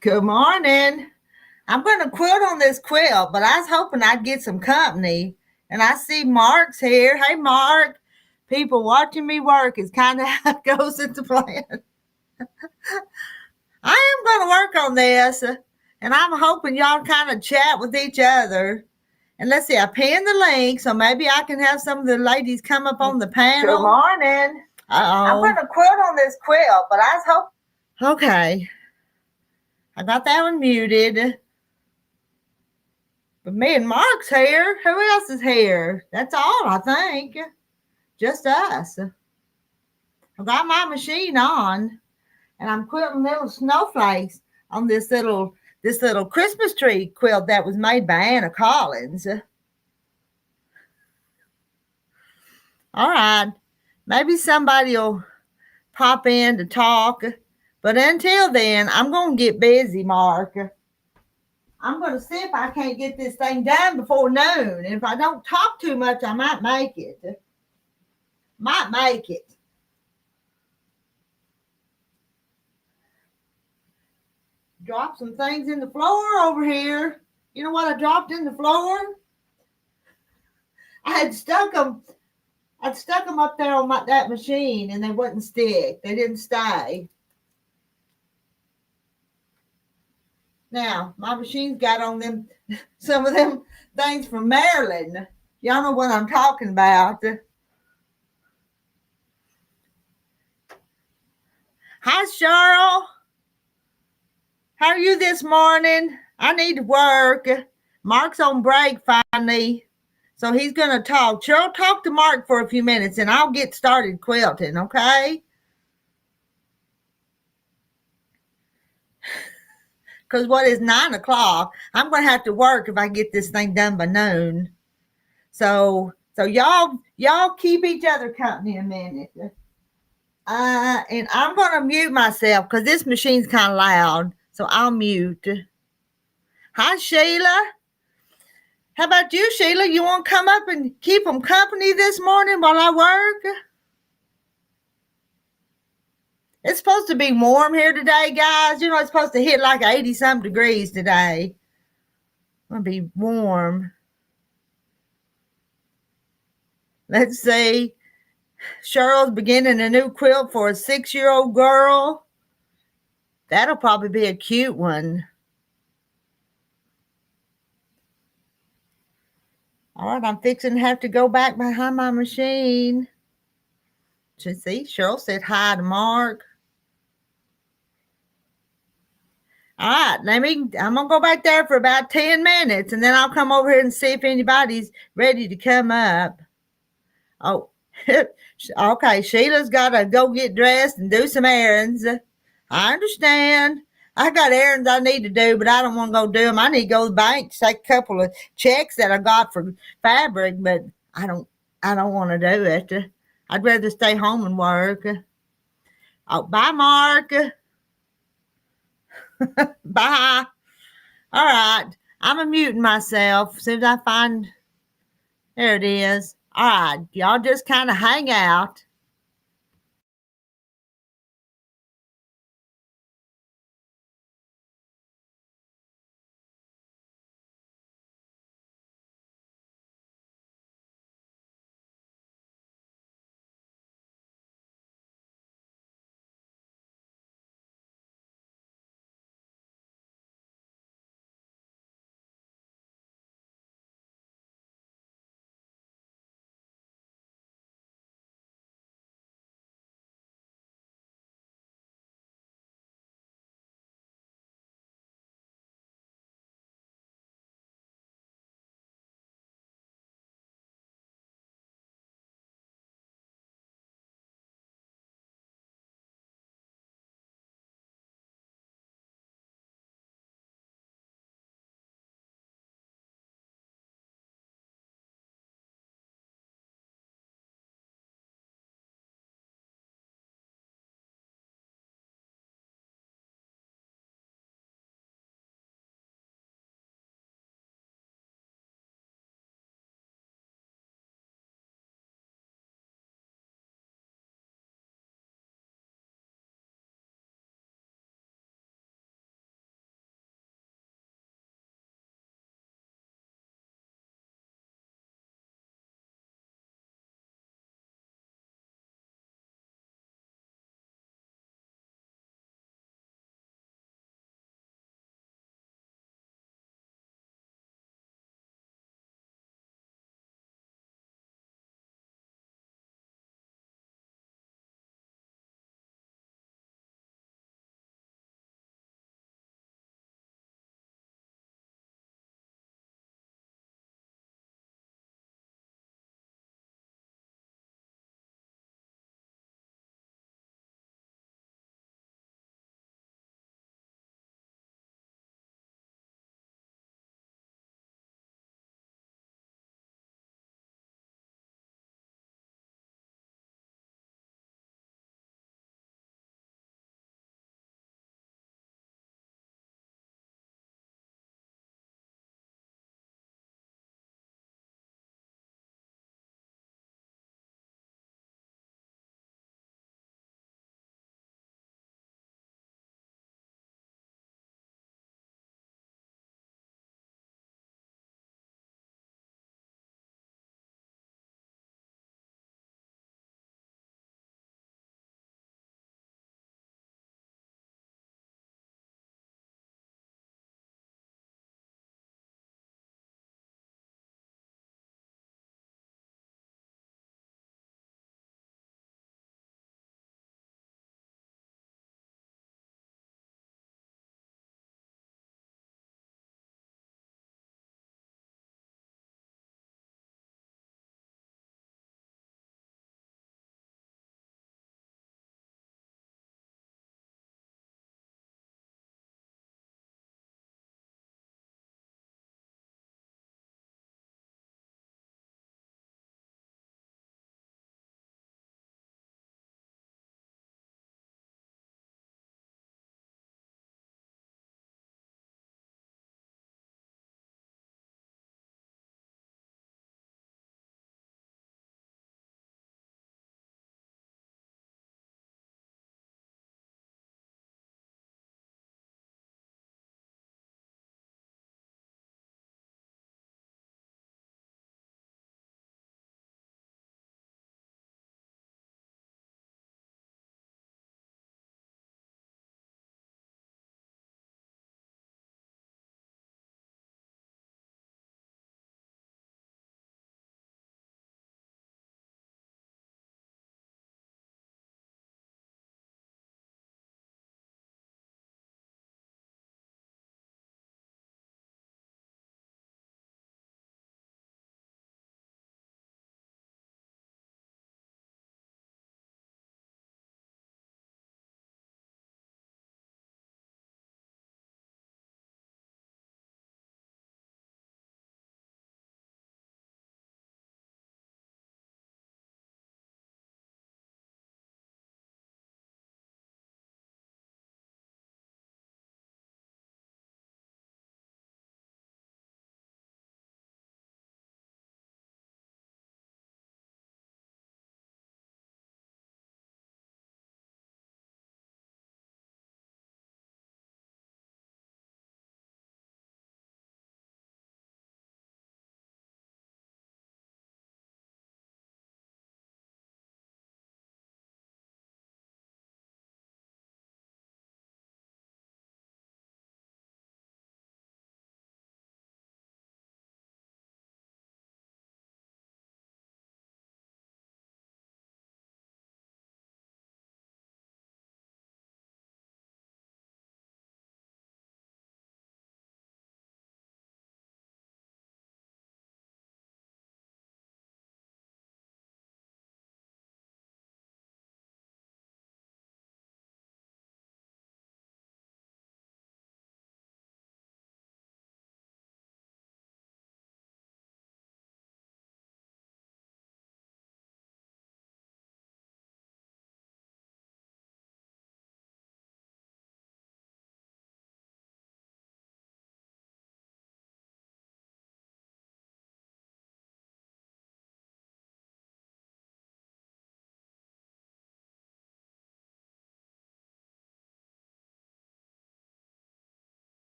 Good morning. I'm going to quilt on this quilt, but I was hoping I'd get some company. And I see Mark's here. Hey, Mark. People watching me work is kind of how it goes into plan. I am going to work on this, and I'm hoping y'all kind of chat with each other. And let's see, I pinned the link, so maybe I can have some of the ladies come up on the panel. Good morning. I'm going to quilt on this quilt, but I was hoping. Okay. I got that one muted. But me and Mark's here. Who else is here? That's all, I think. Just us. I've got my machine on, and I'm quilting little snowflakes on this little Christmas tree quilt that was made by Annna Collins. All right. Maybe somebody will pop in to talk. But until then, I'm going to get busy, Mark. I'm going to see if I can't get this thing done before noon. And if I don't talk too much, I might make it. Drop some things in the floor over here. You know what I dropped in the floor? I had stuck them. I'd stuck them up there on that machine, and they wouldn't stick. They didn't stay. Now, my machine's got on them some of them things from Maryland. Y'all know what I'm talking about. Hi, Cheryl. How are you this morning? I need to work. Mark's on break finally, so he's going to talk. Cheryl, talk to Mark for a few minutes, and I'll get started quilting, okay? Because what is 9 o'clock? I'm going to have to work if I get this thing done by noon. So y'all keep each other company a minute. And I'm going to mute myself because this machine's kind of loud. So I'll mute. Hi, Sheila. How about you, Sheila? You want to come up and keep them company this morning while I work? It's supposed to be warm here today, guys. You know, it's supposed to hit like 80-some degrees today. It's going to be warm. Let's see. Cheryl's beginning a new quilt for a 6-year-old girl. That'll probably be a cute one. All right, I'm fixing to have to go back behind my machine. See, Cheryl said hi to Mark. All right, I'm going to go back there for about 10 minutes, and then I'll come over here and see if anybody's ready to come up. Oh, okay, Sheila's got to go get dressed and do some errands. I understand. I got errands I need to do, but I don't want to go do them. I need to go to the bank to take a couple of checks that I got for fabric, but I don't want to do it. I'd rather stay home and work. Oh, bye, Mark. Bye. All right. I'm muting myself as soon as I find. There it is. All right. Y'all just kind of hang out.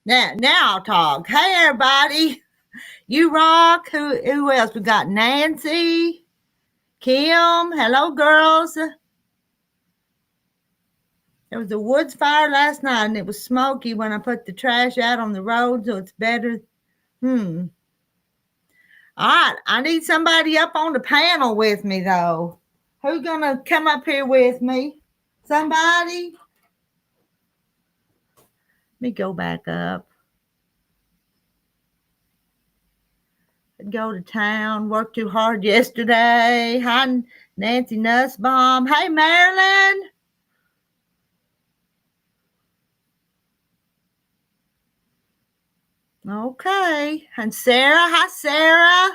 Now I'll talk. Hey, everybody. You rock. Who else? We got Nancy, Kim. Hello, girls. There was a woods fire last night, and it was smoky when I put the trash out on the road, so it's better. All right, I need somebody up on the panel with me, though. Who's going to come up here with me? Somebody? Let me go back up. Go to town, worked too hard yesterday. Hi, Nancy Nussbaum. Hey, Marilyn. Okay. And Sarah. Hi, Sarah.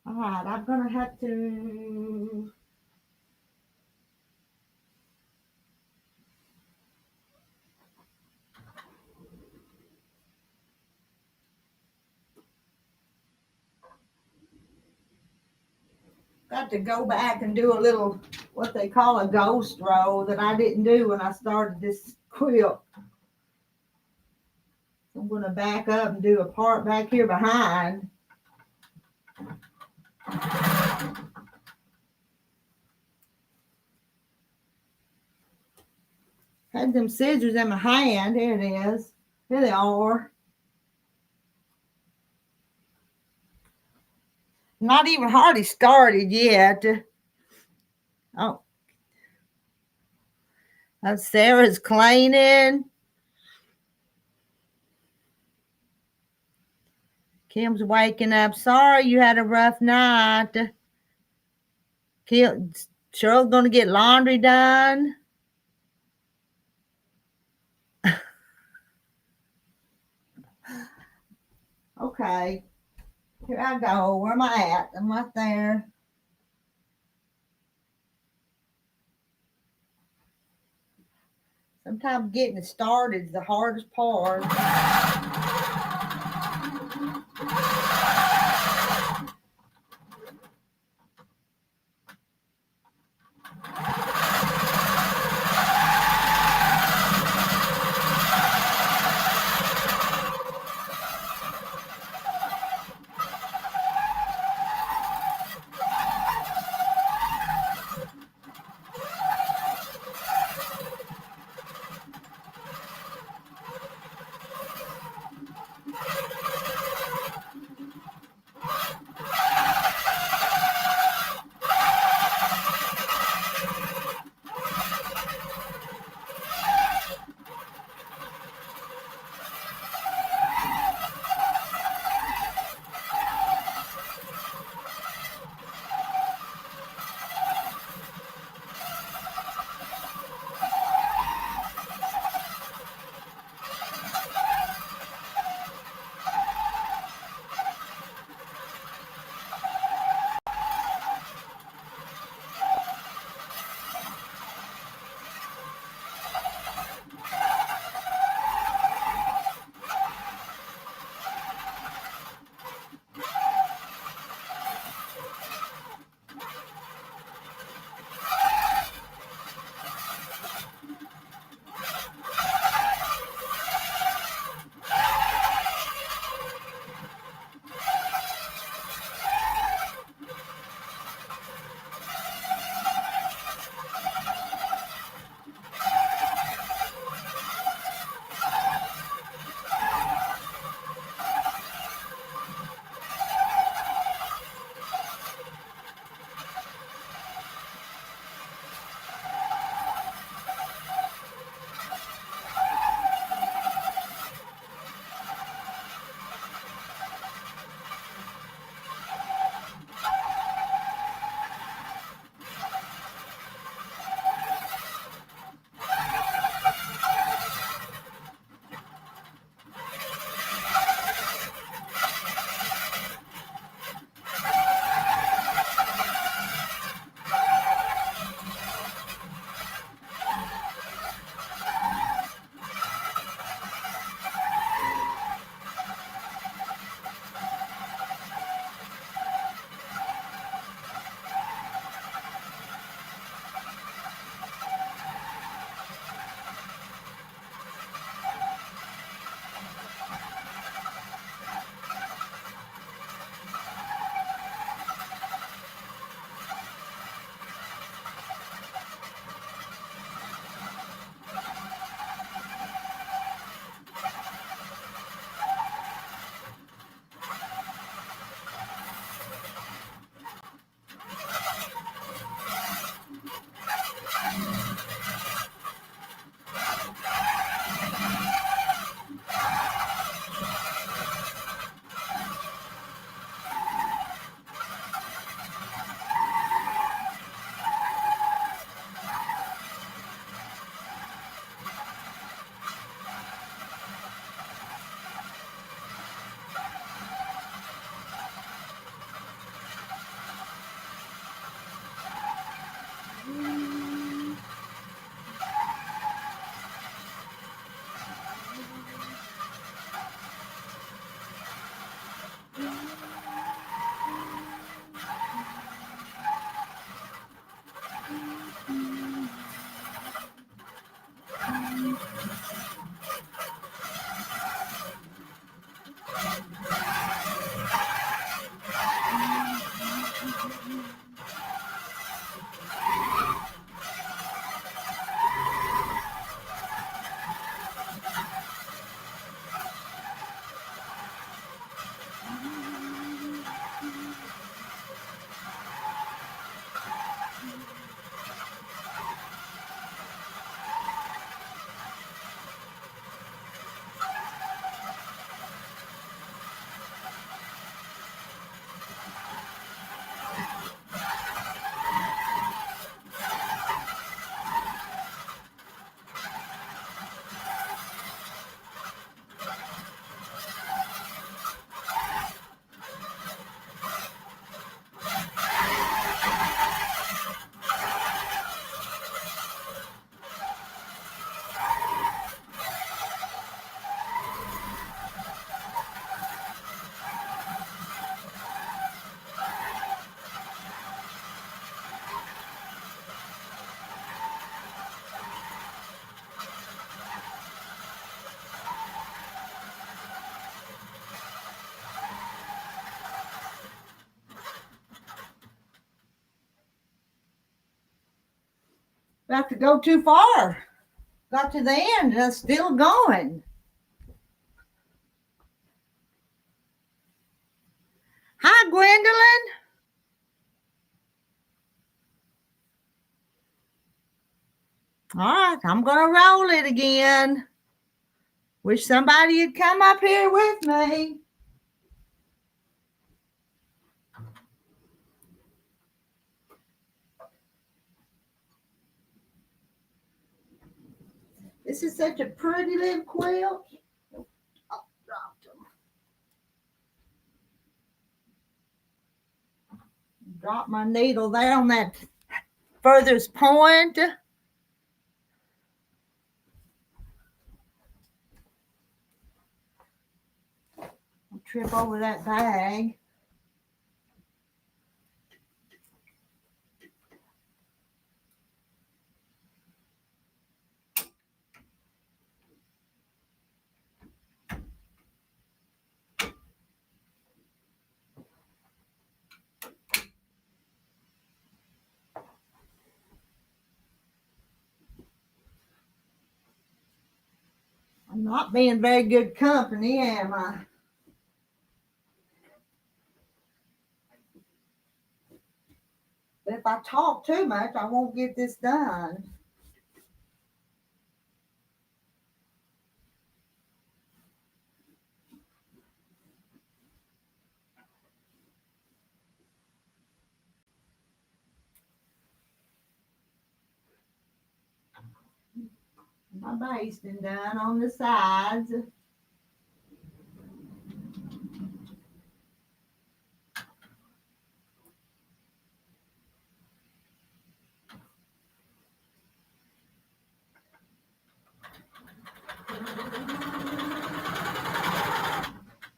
All right, I'm going to have to... Got to go back and do a little, what they call a ghost row that I didn't do when I started this quilt. I'm going to back up and do a part back here behind. Had them scissors in my hand. Here it is. Here they are. Not even hardly started yet. Oh. Sarah's cleaning. Kim's waking up. Sorry you had a rough night. Cheryl's going to get laundry done. Okay. Here I go. Where am I at? I'm right there. Sometimes getting it started is the hardest part. About to go too far. Got to the end and I'm still going. Hi, Gwendolyn. All right, I'm going to roll it again. Wish somebody had come up here with me. This is such a pretty little quilt. Oh, dropped them. Drop my needle there on that furthest point. I'll trip over that bag. I'm not being very good company, am I? But if I talk too much, I won't get this done. My basting done on the sides.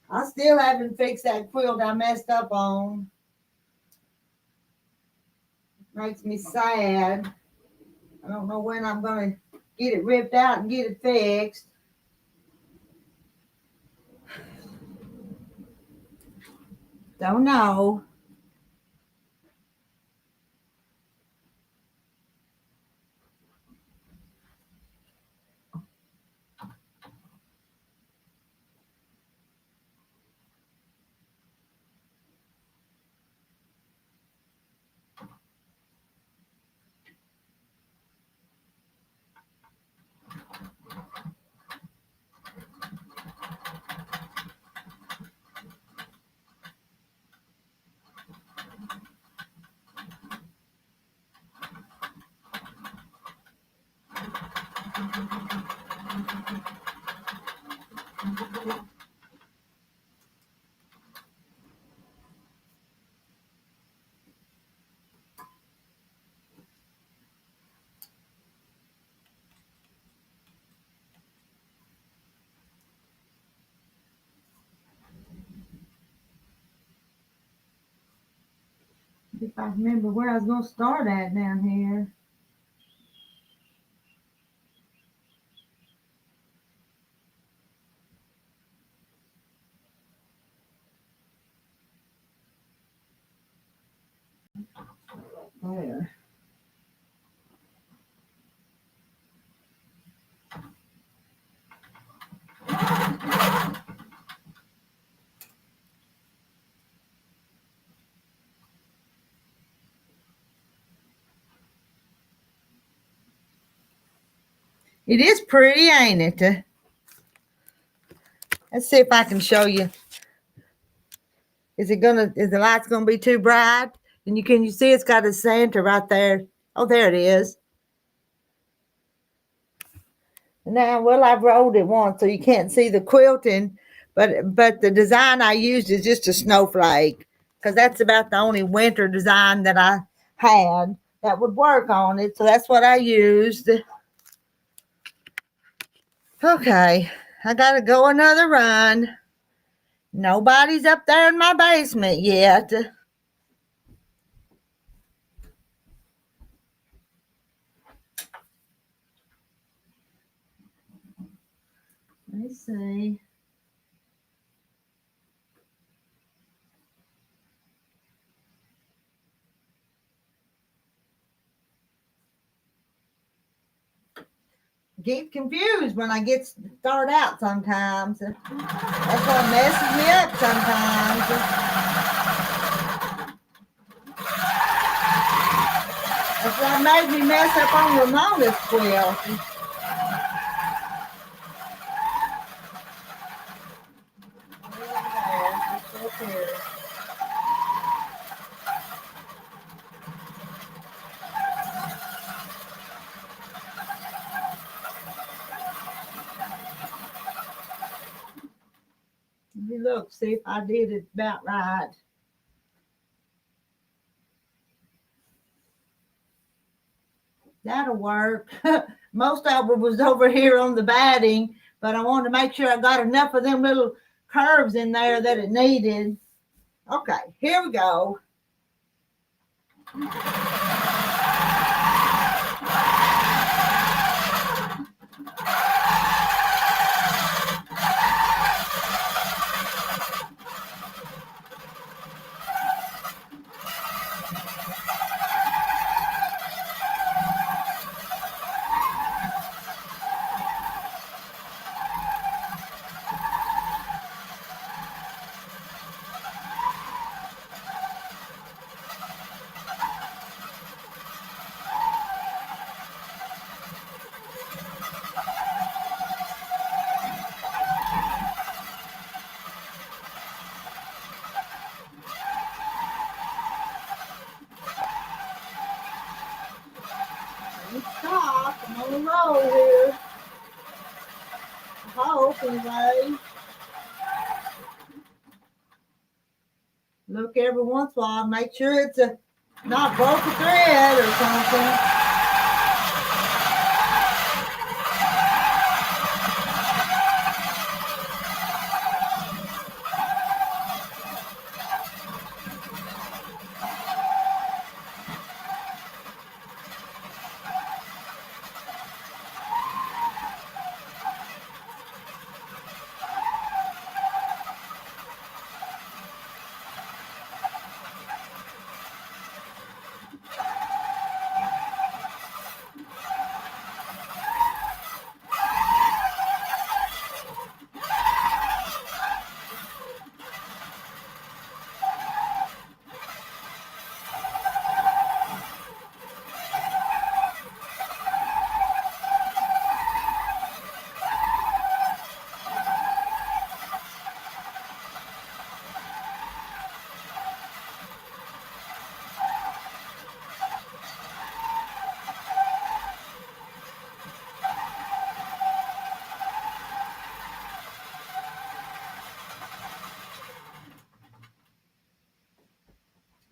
I still haven't fixed that quilt I messed up on. Makes me sad. I don't know when I'm going to get it ripped out and get it fixed. Don't know. If I remember where I was going to start at down here. There. It is pretty, ain't it? Let's see if I can show you. Is the light's gonna be too bright? And can you see it's got a center right there? Oh, there it is. Now, well, I've rolled it once, so you can't see the quilting, but the design I used is just a snowflake, because that's about the only winter design that I had that would work on it. So that's what I used. Okay, I gotta go another run. Nobody's up there in my basement yet. Let's see. Get confused when I get start out sometimes. That's what messes me up sometimes. That's what made me mess up on Ramona's quilt. Let me look, see if I did it about right. That'll work. Most of it was over here on the batting, but I wanted to make sure I got enough of them little curves in there that it needed. Okay, here we go. Stop. I'm on a roll here. I hope, anyway. Look every once in a while, make sure it's not broke a thread or something.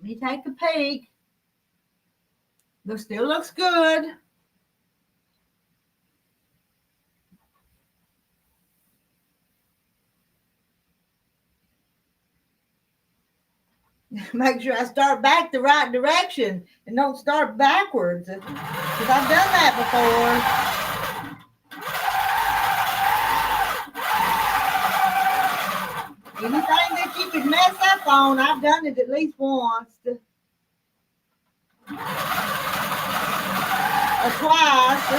Let me take a peek. It still looks good. Make sure I start back the right direction and don't start backwards, because I've done that before. Anything that you could mess up on, I've done it at least once or twice.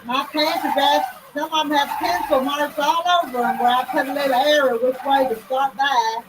My pants are best. Some of them have pencil marks all over them where I put a little arrow which way to start back.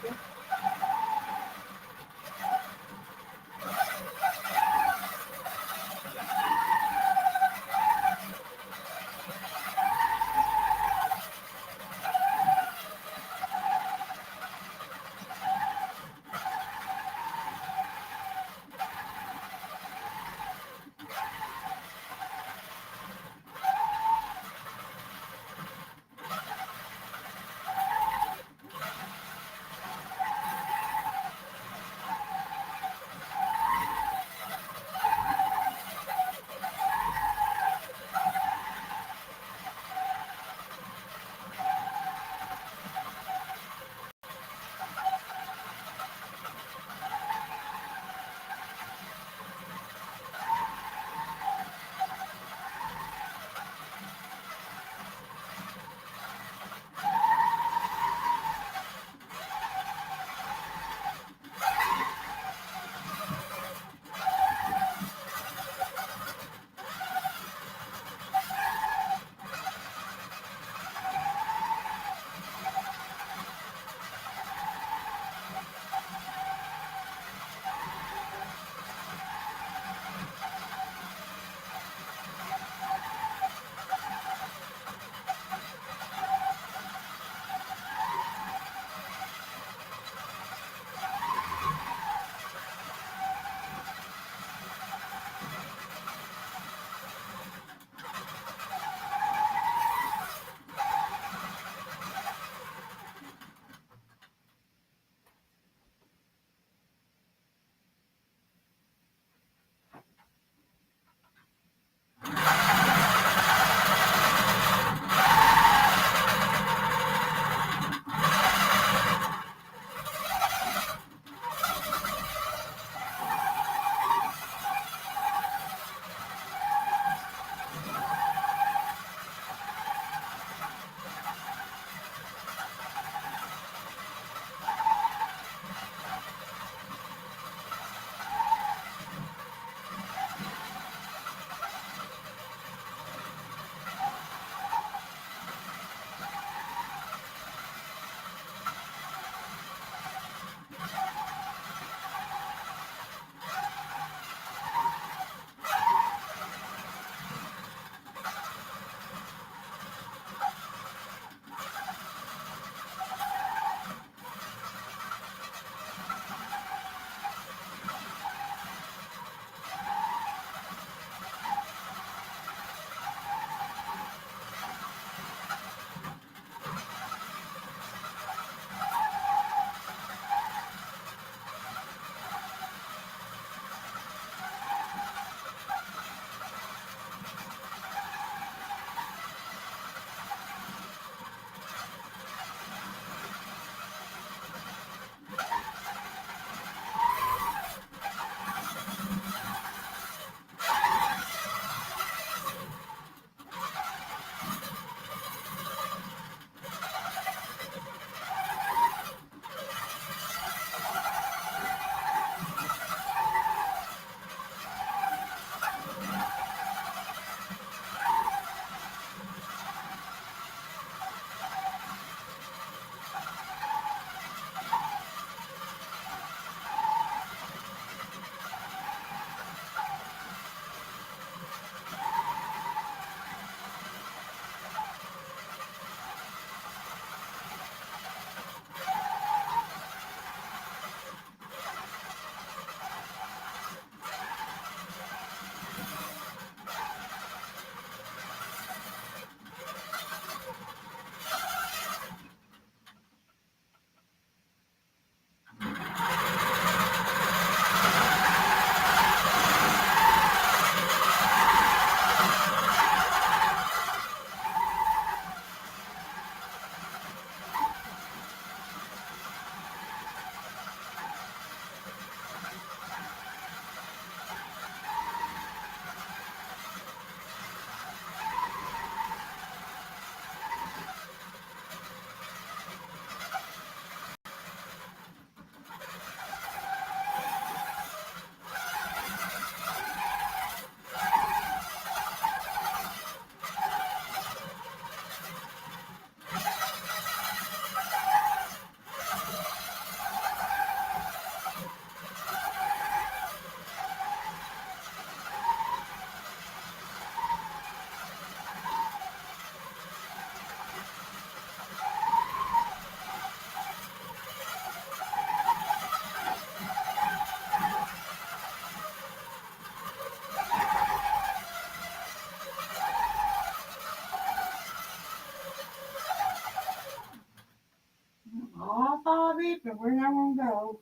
zip and where I want to go.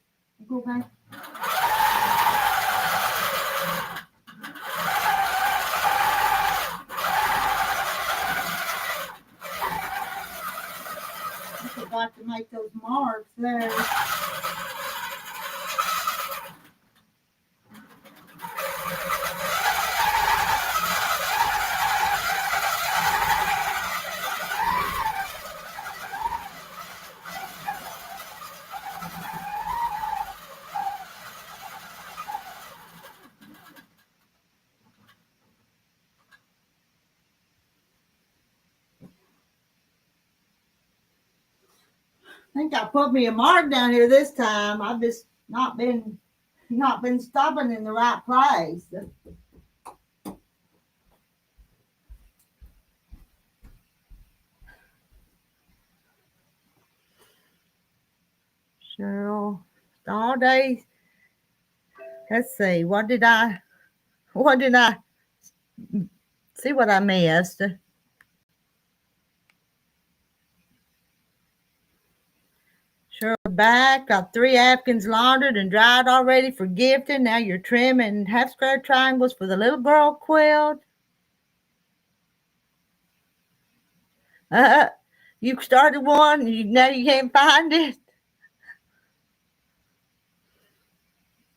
Go back. I forgot to make those marks there. I think I put me a mark down here this time. I've just not been stopping in the right place. Cheryl, all day. Let's see. What did I see what I missed? Cheryl back. Got 3 napkins laundered and dried already for gifting. Now you're trimming half square triangles for the little girl quilt. You started one. Now you can't find it.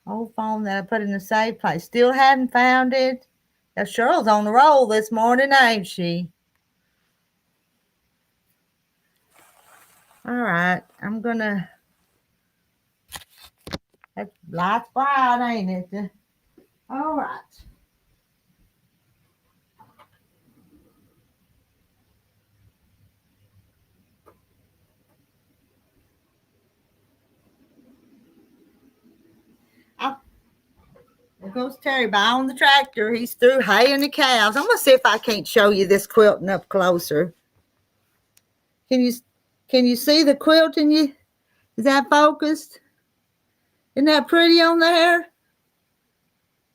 Old phone that I put in the safe place. Still hadn't found it. Now Cheryl's on the roll this morning, ain't she? All right. I'm gonna. That light's bright, ain't it? All right. There goes Terry by on the tractor. He's through haying the cows. I'm gonna see if I can't show you this quilting up closer. Can you see the quilting? Is that focused? Isn't that pretty on there?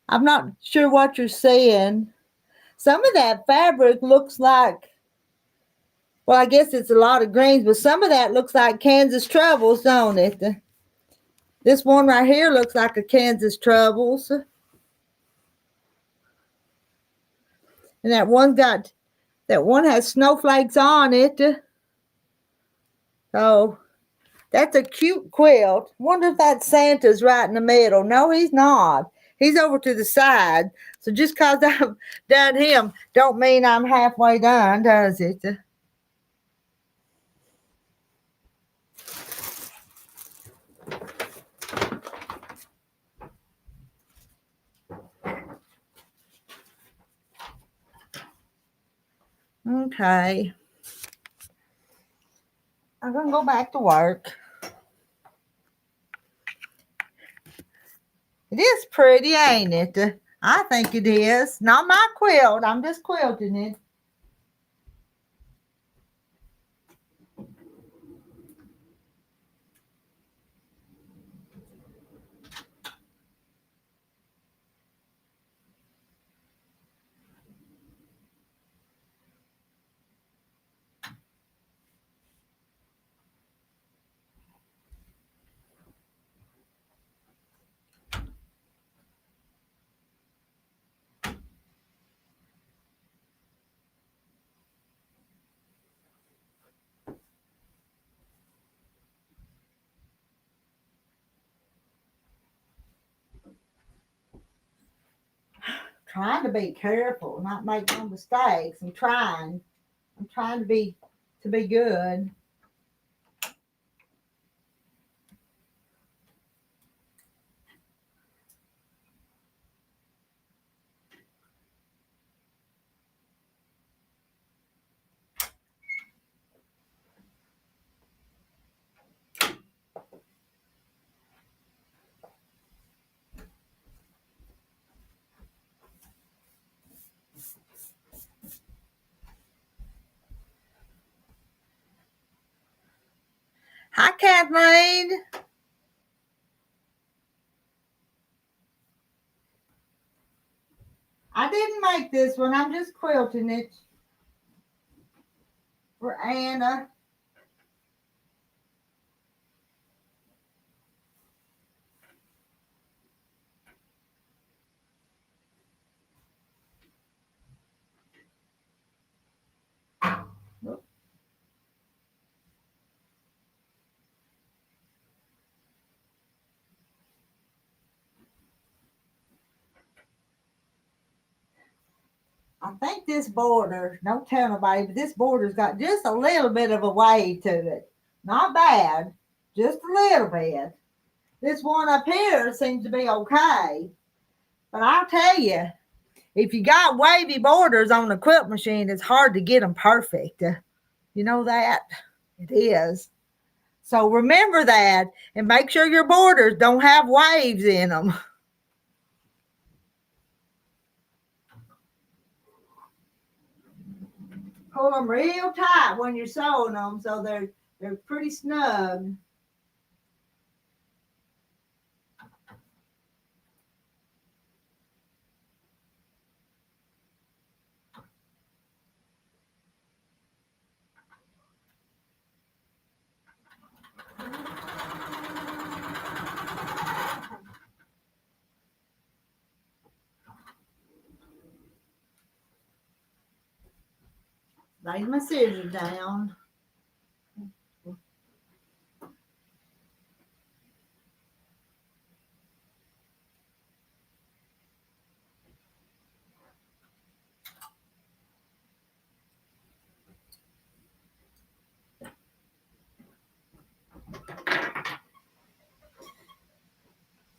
I'm not sure what you're seeing. Some of that fabric looks like, well, I guess it's a lot of greens, but some of that looks like Kansas Troubles, don't it? This one right here looks like a Kansas Troubles. And that one has snowflakes on it. So that's a cute quilt. Wonder if that Santa's right in the middle. No, he's not. He's over to the side. So just because I've done him don't mean I'm halfway done, does it? Okay. I'm going to go back to work. It is pretty, ain't it? I think it is. Not my quilt. I'm just quilting it. Trying to be careful, not make no mistakes. I'm trying to be good. Hi, Kathleen. I didn't make this one. I'm just quilting it for Anna. I think this border, don't tell nobody, but this border's got just a little bit of a wave to it. Not bad, just a little bit. This one up here seems to be okay. But I'll tell you, if you got wavy borders on the quilt machine, it's hard to get them perfect. You know that? It is. So remember that and make sure your borders don't have waves in them. Pull them real tight when you're sewing them so they're pretty snug. Lay my scissors down.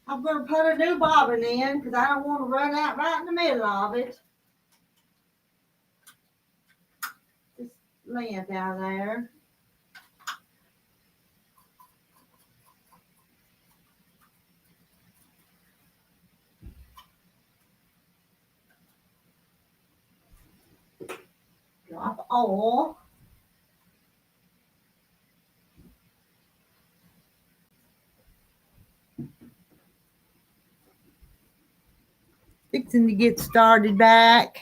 I'm going to put a new bobbin in because I don't want to run out right in the middle of it. Just length out there. Drop oil. Fixing to get started back.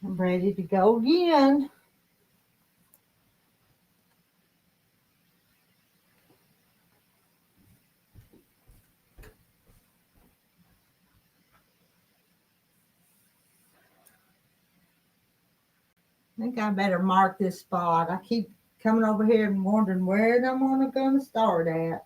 I'm ready to go again. I think I better mark this spot. I keep coming over here and wondering where I'm going to start at.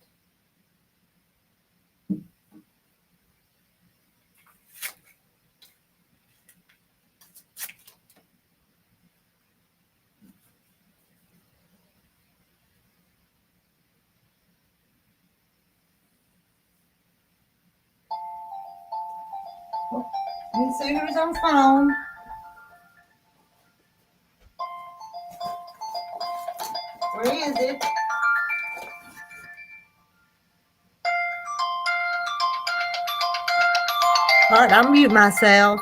Let me see who's on the phone. Where is it? All right, I'll mute myself.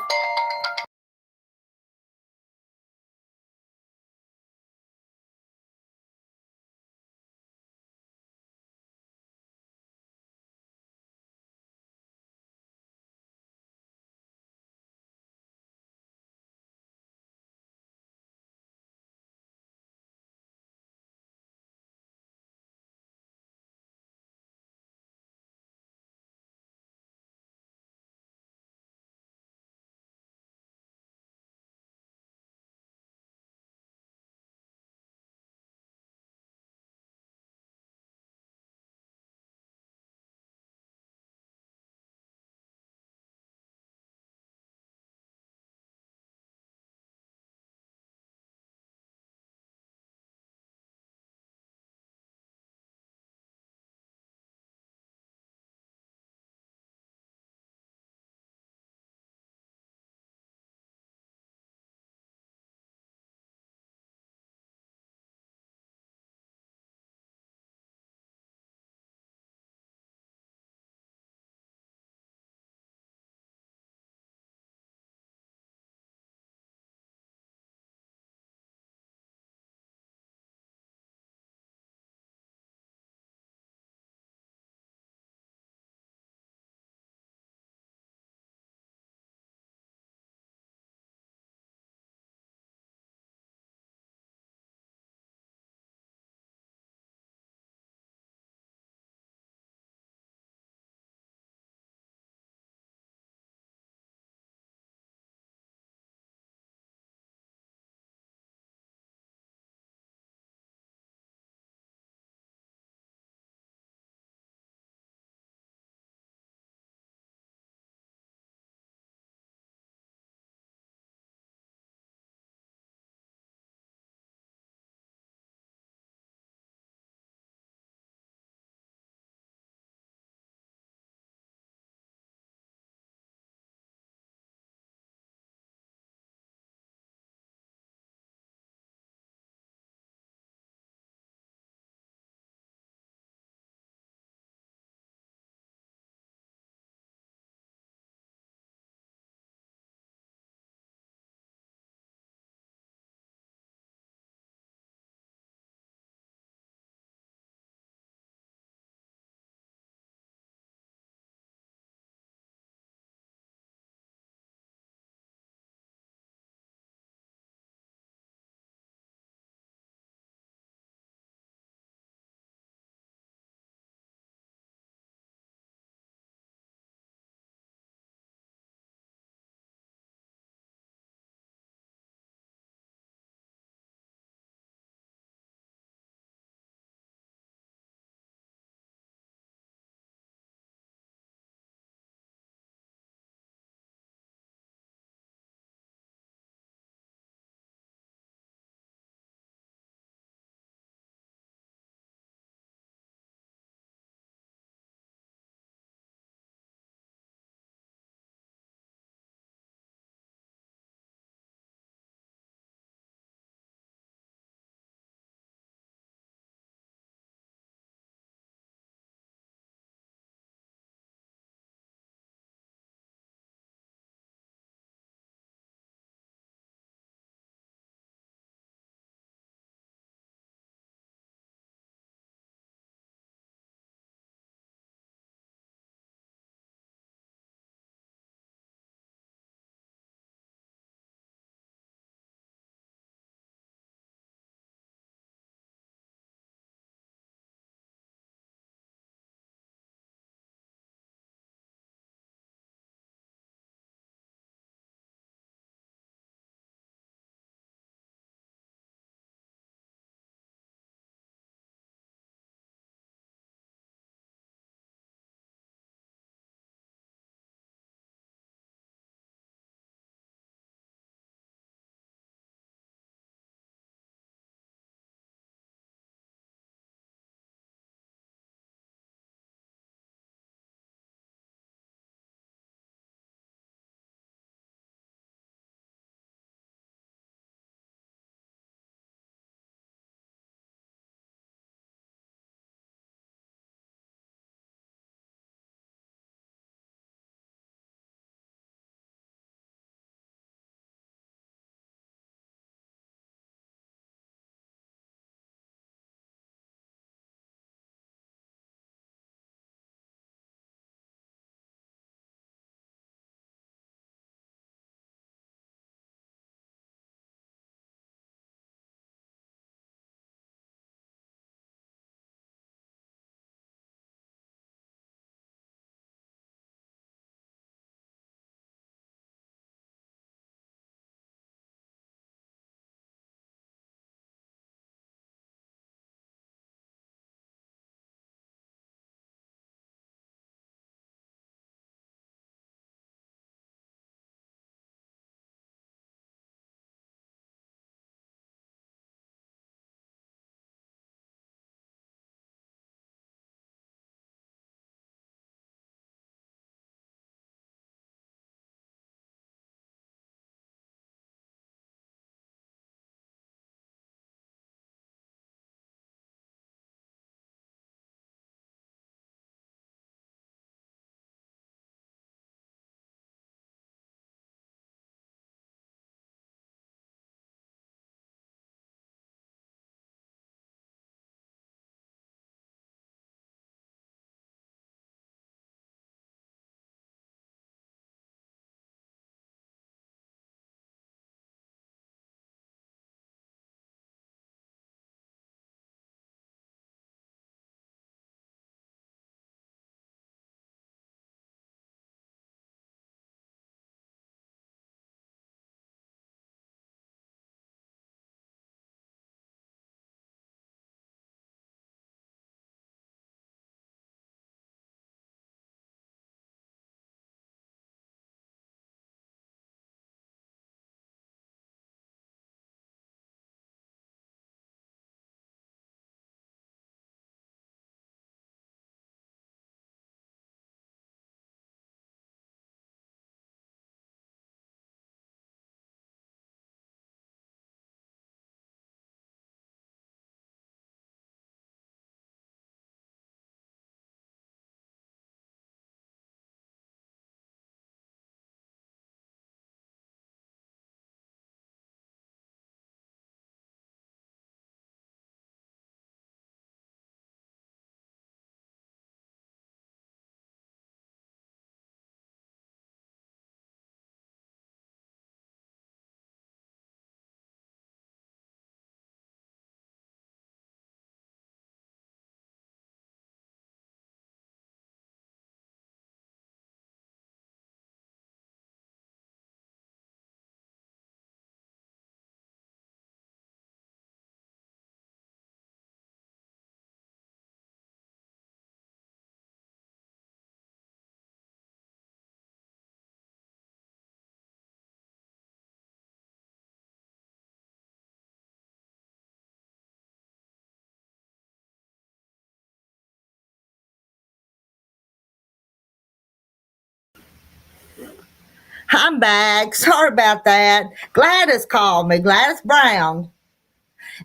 I'm back. Sorry about that. Gladys called me, Gladys Brown.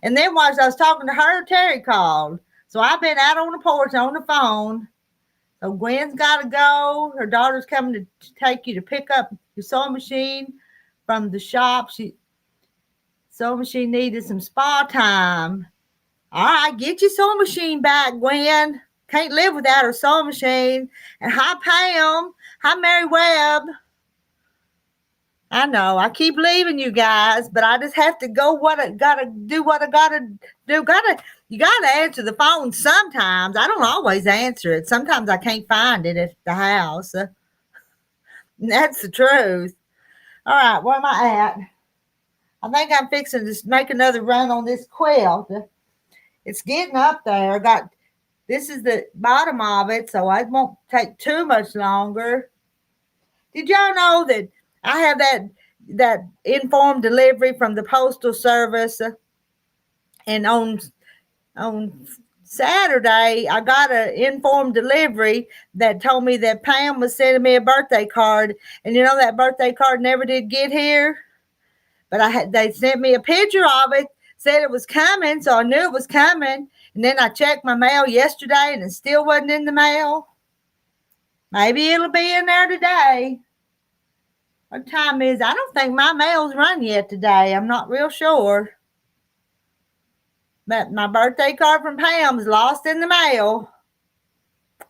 And then while I was talking to her, Terry called. So I've been out on the porch on the phone. So Gwen's got to go. Her daughter's coming to take you to pick up your sewing machine from the shop. Sewing machine needed some spa time. All right, get your sewing machine back, Gwen. Can't live without her sewing machine. And hi, Pam. Hi, Mary Webb. I know I keep leaving you guys, but I just have to go. What I gotta do. You gotta answer the phone sometimes. I don't always answer it. Sometimes I can't find it at the house. That's the truth. All right, where am I at? I think I'm fixing to make another run on this quilt. It's getting up there. This is the bottom of it, so it won't take too much longer. Did y'all know that I have that informed delivery from the Postal Service? And on Saturday, I got an informed delivery that told me that Pam was sending me a birthday card. And you know that birthday card never did get here? But they sent me a picture of it, said it was coming, so I knew it was coming. And then I checked my mail yesterday, and it still wasn't in the mail. Maybe it'll be in there today. What time is it? I don't think my mail's run yet today. I'm not real sure. But my birthday card from Pam's lost in the mail.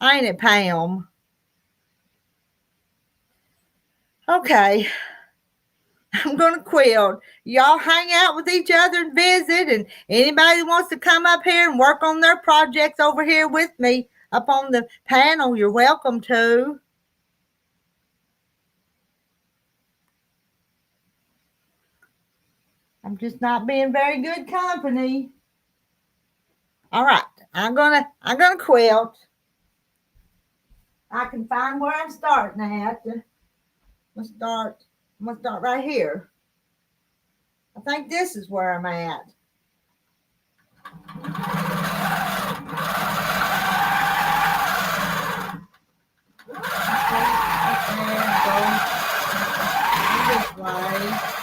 Ain't it, Pam? Okay. I'm going to quilt. Y'all hang out with each other and visit. And anybody that wants to come up here and work on their projects over here with me up on the panel, you're welcome to. I'm just not being very good company. All right, I'm gonna quilt. I can find where I'm starting at. I'm gonna start right here. I think this is where I'm at. Okay, this way.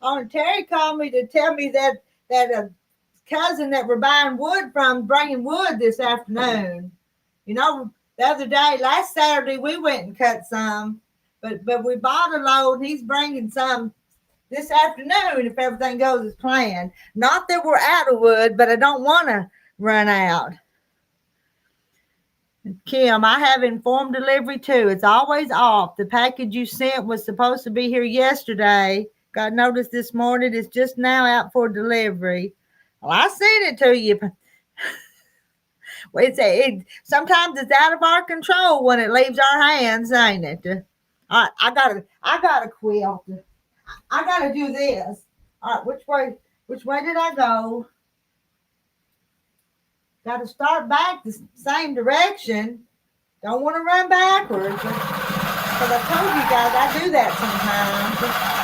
Oh, Terry called me to tell me that a cousin that we're buying wood from bringing wood this afternoon. You know, the other day, last Saturday, we went and cut some, but we bought a load. He's bringing some this afternoon if everything goes as planned. Not that we're out of wood, but I don't want to run out. Kim, I have informed delivery too. It's always off. The package you sent was supposed to be here yesterday. Got notice this morning. It's just now out for delivery. Well, I sent it to you. Sometimes it's out of our control when it leaves our hands, ain't it? All right, I gotta quilt. I gotta do this. All right, which way did I go? Gotta start back the same direction. Don't want to run backwards. Because I told you guys I do that sometimes.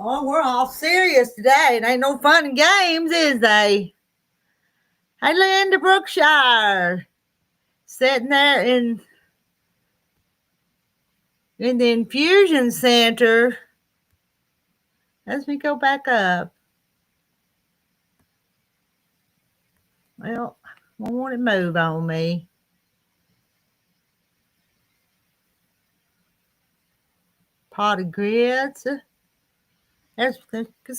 Oh, we're all serious today. It ain't no fun and games, is they? Hey, Linda Brookshire, sitting there in the infusion center. Let me go back up. Well, I won't it move on me. Potted grits. Let's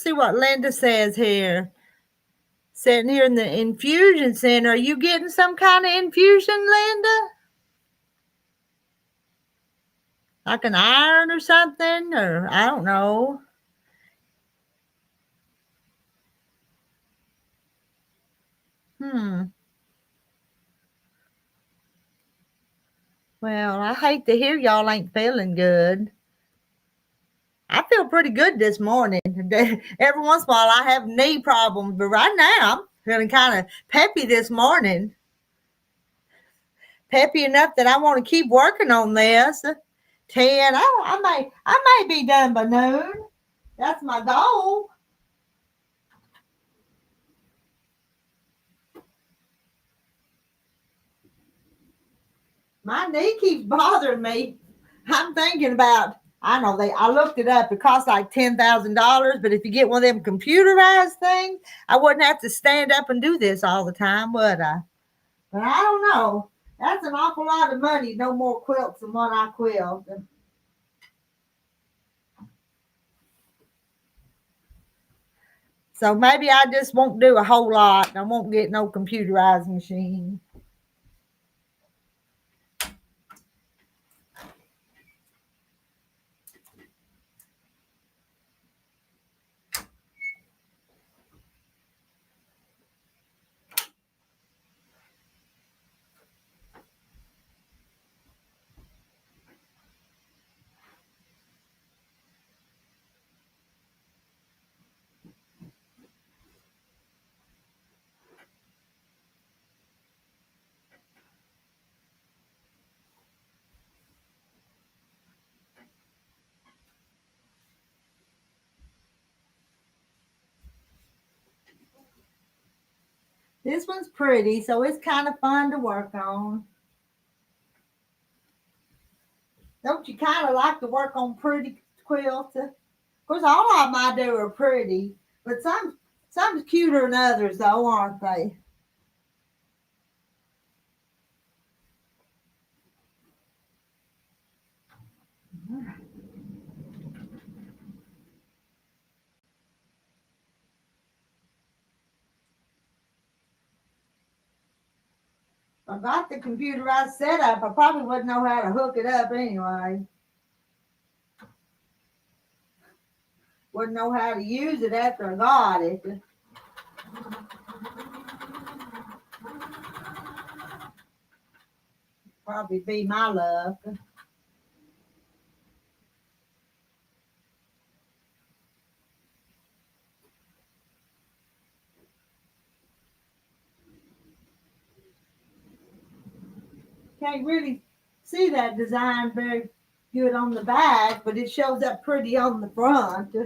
see what Linda says here. Sitting here in the infusion center. Are you getting some kind of infusion, Linda? Like an iron or something? Or I don't know. Well, I hate to hear y'all ain't feeling good. I feel pretty good this morning. Every once in a while I have knee problems, but right now I'm feeling kind of peppy this morning. Peppy enough that I want to keep working on this. 10. I may be done by noon. That's my goal. My knee keeps bothering me. I'm thinking about, I looked it up. It costs like $10,000, but if you get one of them computerized things, I wouldn't have to stand up and do this all the time, would I? But I don't know. That's an awful lot of money. No more quilts than what I quilt. So maybe I just won't do a whole lot. I won't get no computerized machine. This one's pretty, so it's kind of fun to work on. Don't you kind of like to work on pretty quilts? Of course, all of them I do are pretty, but some's cuter than others, though, aren't they? If I got the computerized setup, I probably wouldn't know how to hook it up anyway. Wouldn't know how to use it after I got it. Probably be my luck. can't really see that design very good on the back, but it shows up pretty on the front.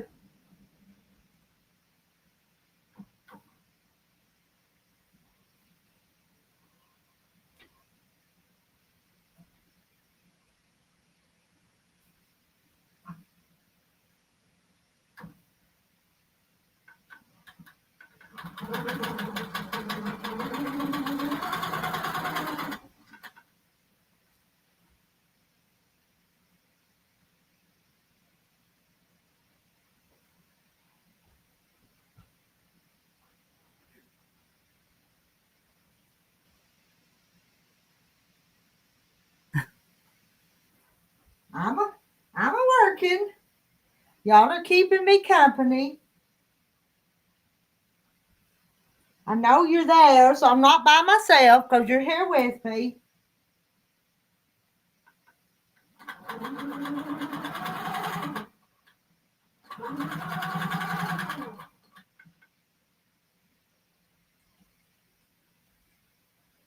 I'm a, I'm a working. Y'all are keeping me company. I know you're there, so I'm not by myself because you're here with me.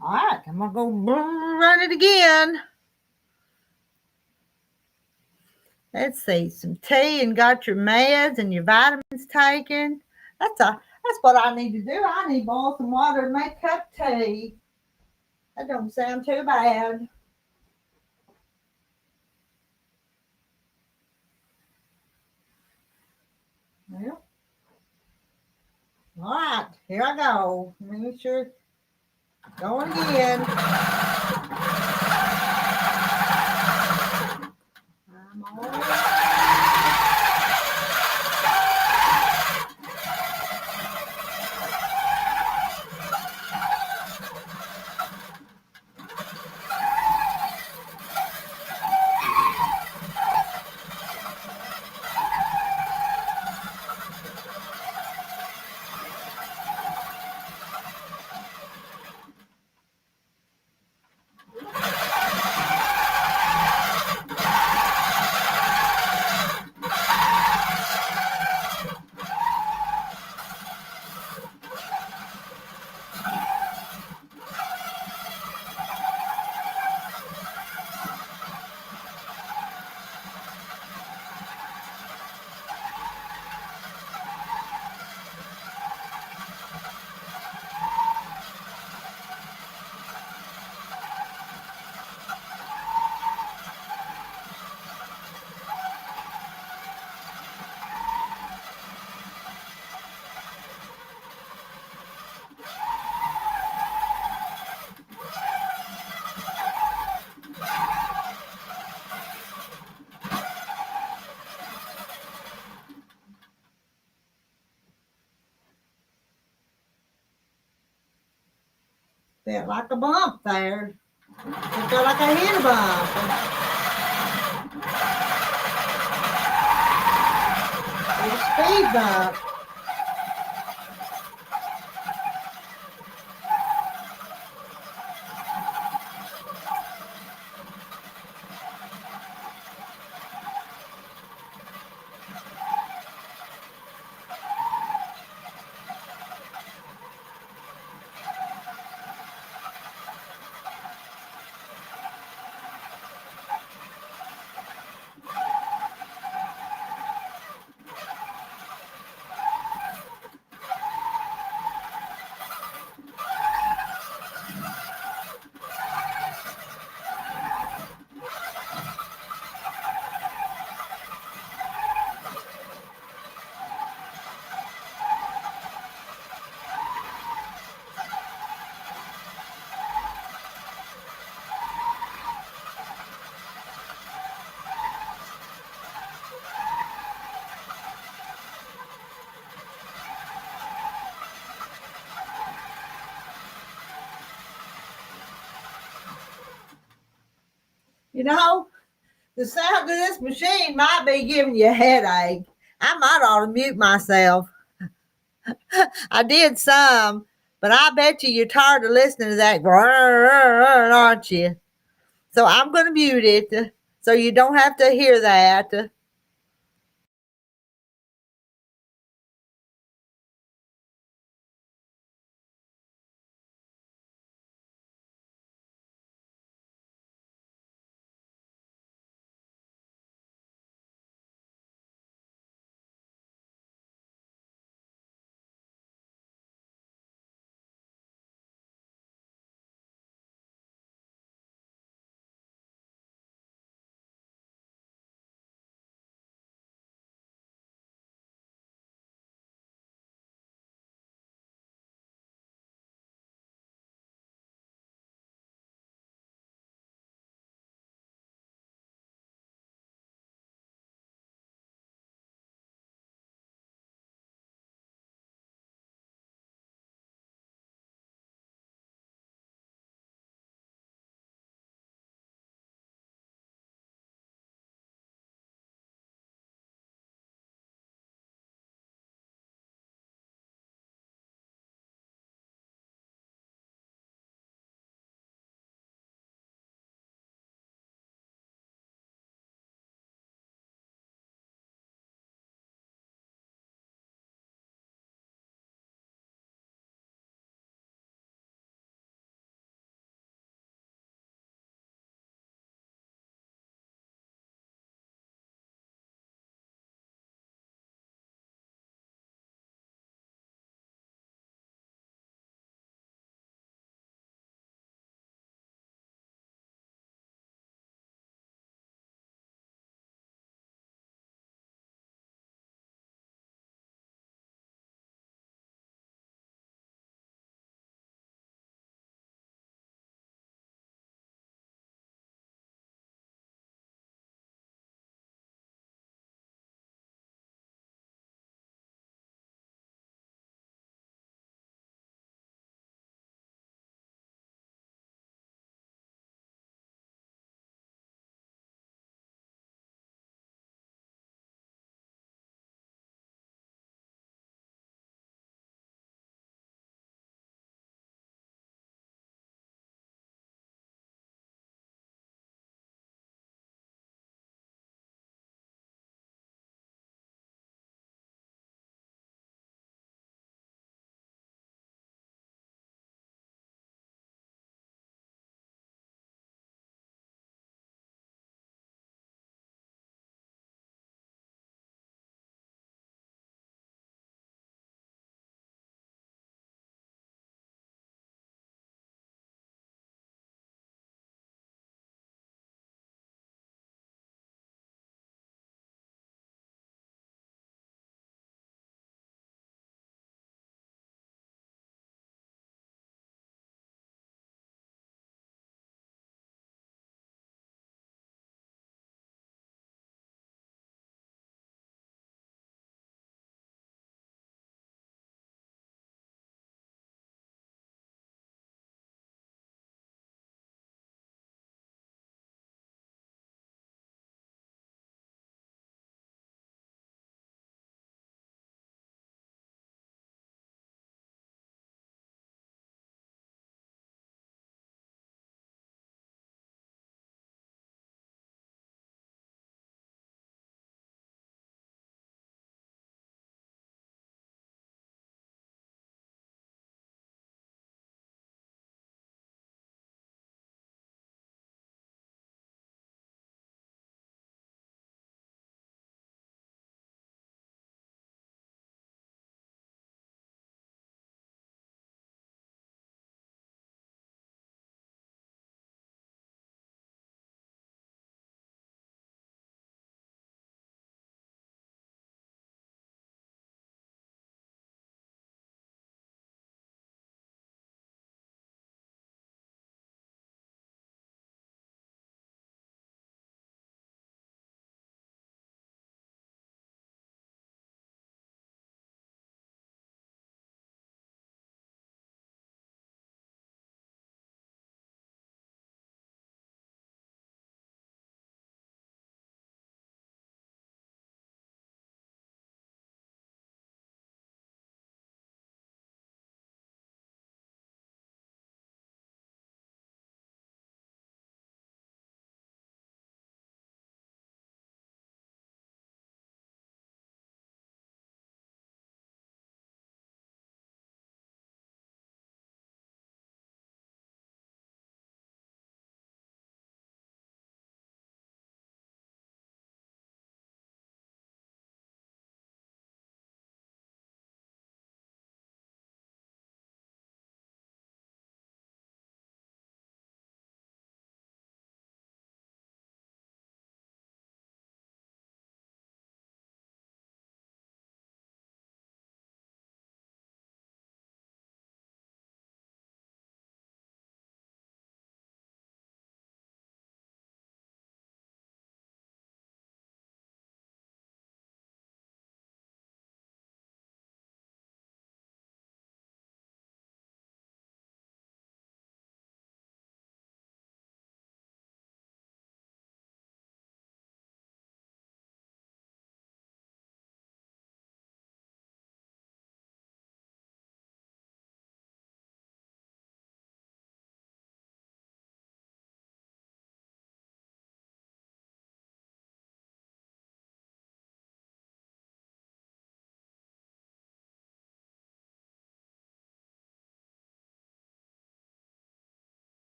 All right, I'm gonna go run it again. Let's see, some tea and got your meds and your vitamins taken. That's what I need to do. I need to boil some water and make a cup of tea. That don't sound too bad. Well, all right, here I go. Make sure going again. I'm all felt like a bump there. It felt like I hit a bump. It was a speed bump. You know, the sound of this machine might be giving you a headache. I might ought to mute myself. I did some, but I bet you're tired of listening to that, aren't you? So I'm going to mute it so you don't have to hear that.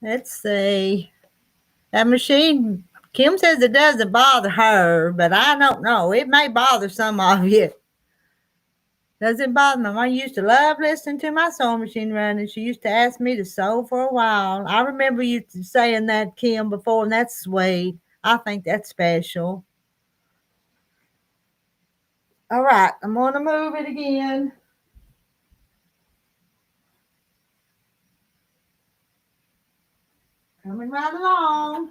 Let's see. That machine, Kim says it doesn't bother her, but I don't know. It may bother some of you. Doesn't bother me. I used to love listening to my sewing machine running. She used to ask me to sew for a while. I remember you saying that, Kim, before, and that's sweet. I think that's special. All right, I'm going to move it again. Coming right along.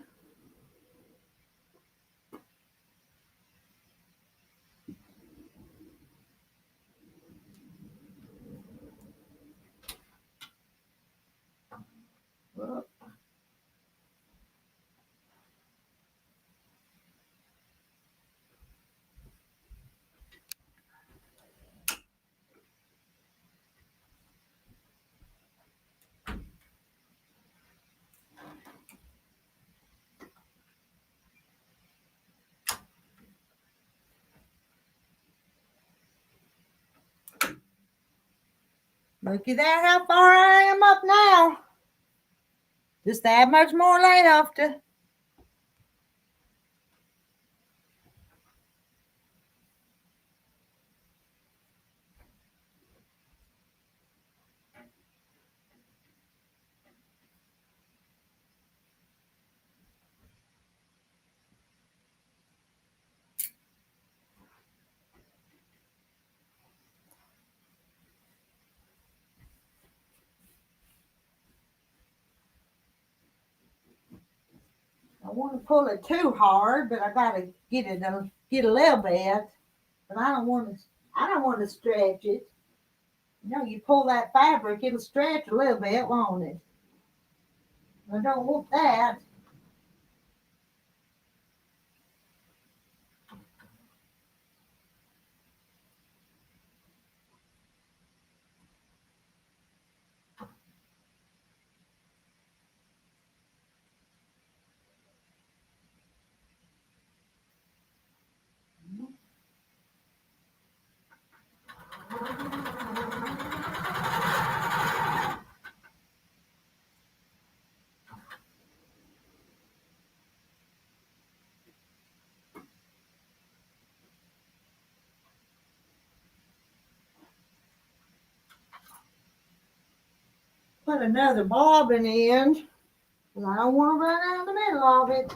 Looky there how far I am up now. Just that much more later. I want to pull it too hard, but I gotta get a little bit. But I don't want to. I don't want to stretch it. You know, you pull that fabric, it'll stretch a little bit, won't it? I don't want that. Put another bobbin in. I don't want to run out of the middle of it.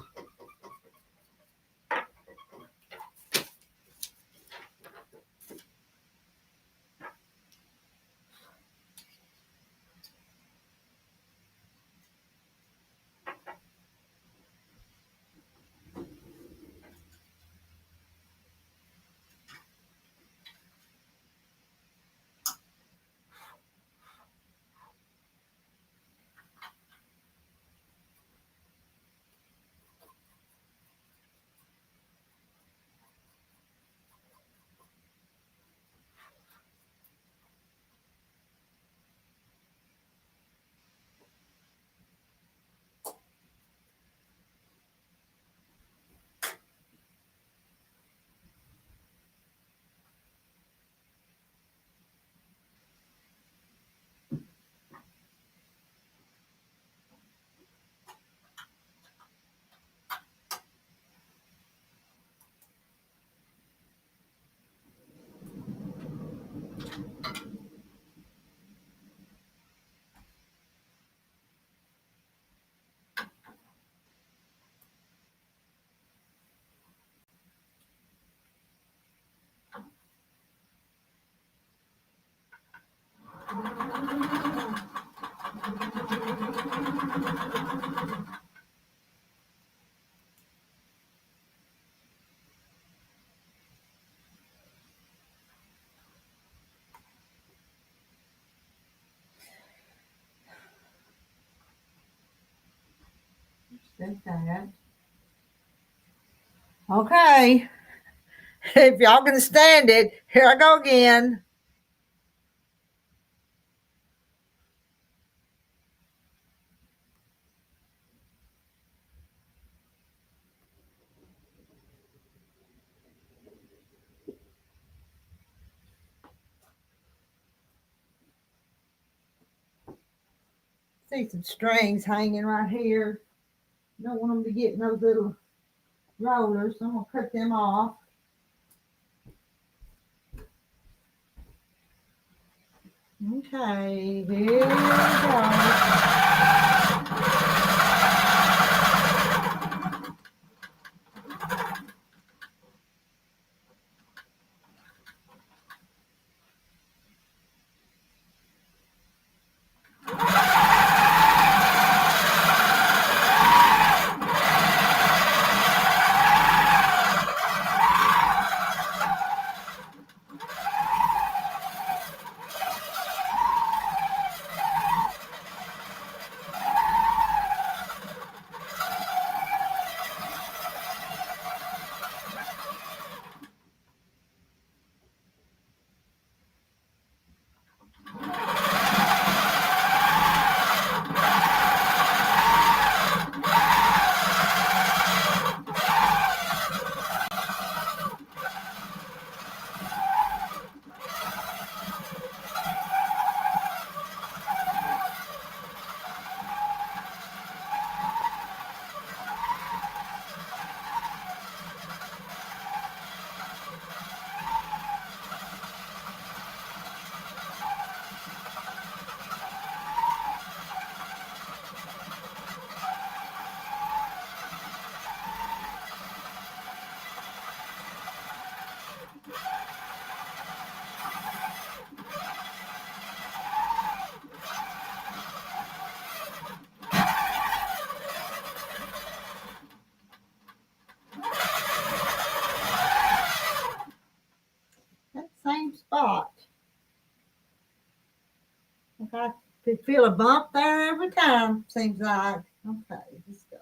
Just that. Okay. If y'all can stand it, here I go again. See some strings hanging right here. Don't want them to get in those little rollers, so I'm gonna cut them off. Okay, here we go. That same spot. Okay, I feel a bump there every time, seems like. Okay, let's go.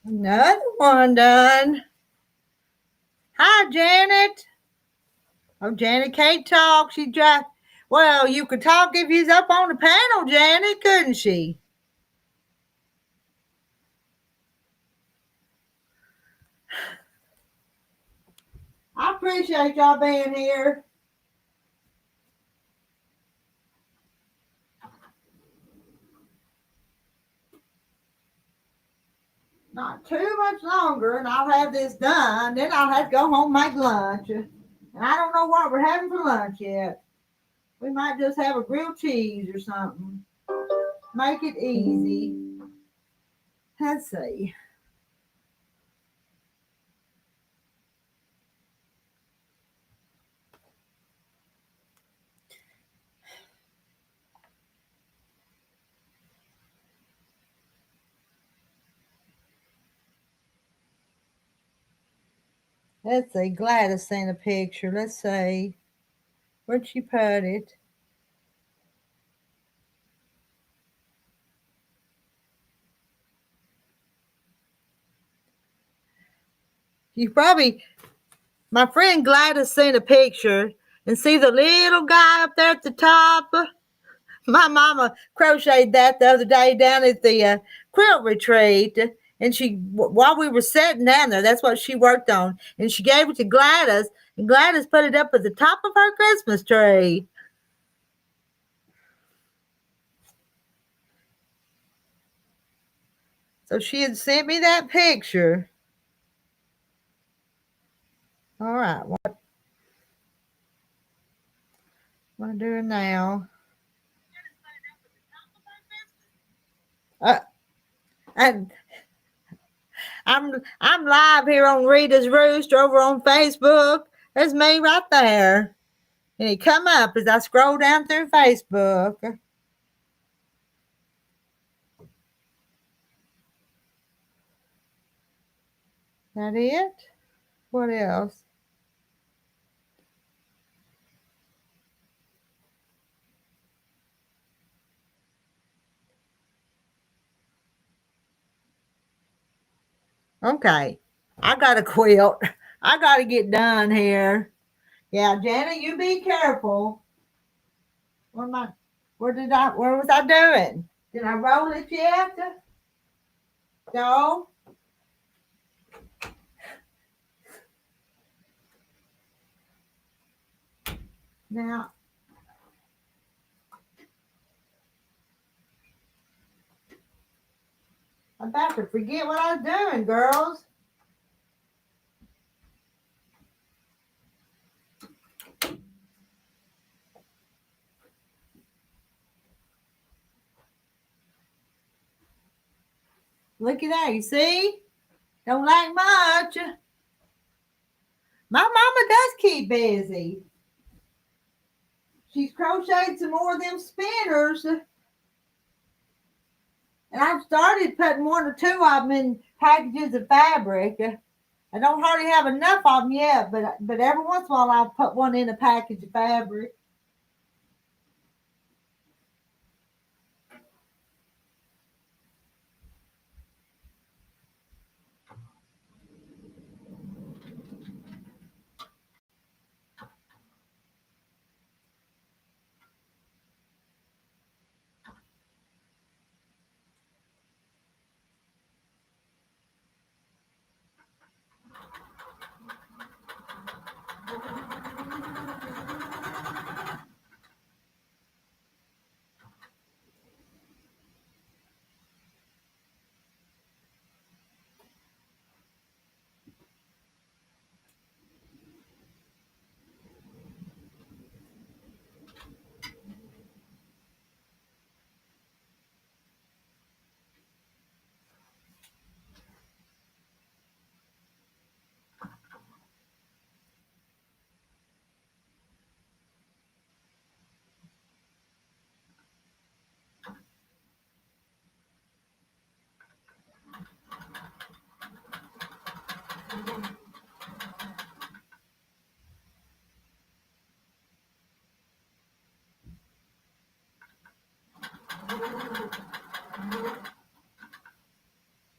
Another one done. Hi, Janet. Oh, Janet can't talk. She drive. Well, you could talk if you's up on the panel, Janet, couldn't she? I appreciate y'all being here. Not too much longer, and I'll have this done. Then I'll have to go home and make lunch. And I don't know what we're having for lunch yet. We might just have a grilled cheese or something. Make it easy. Let's see. Let's see. Gladys sent a picture. Let's see. Where'd she put it? You probably, my friend Gladys sent a picture and see the little guy up there at the top. My mama crocheted that the other day down at the quilt retreat. And she, while we were sitting down there, that's what she worked on. And she gave it to Gladys, and Gladys put it up at the top of her Christmas tree. So she had sent me that picture. All right, what am I doing now? And I'm live here on Rita's Roost over on Facebook. There's me right there. And it come up as I scroll down through Facebook. That it? What else? Okay. I got a quilt. I got to get done here. Yeah, Janet, you be careful. Where was I doing? Did I roll it yet? No. Now, I'm about to forget what I was doing, girls. Look at that, you see? Don't like much. My mama does keep busy. She's crocheted some more of them spinners. And I've started putting one or two of them in packages of fabric. I don't hardly have enough of them yet, but every once in a while I'll put one in a package of fabric.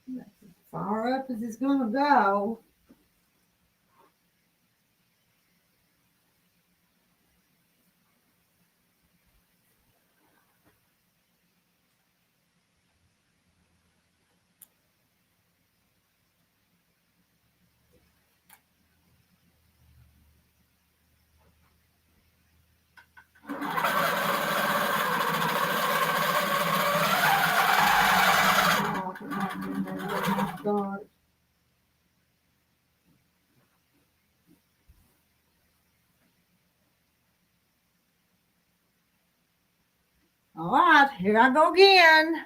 That's as far far up as it's gonna go. Start. All right, here I go again.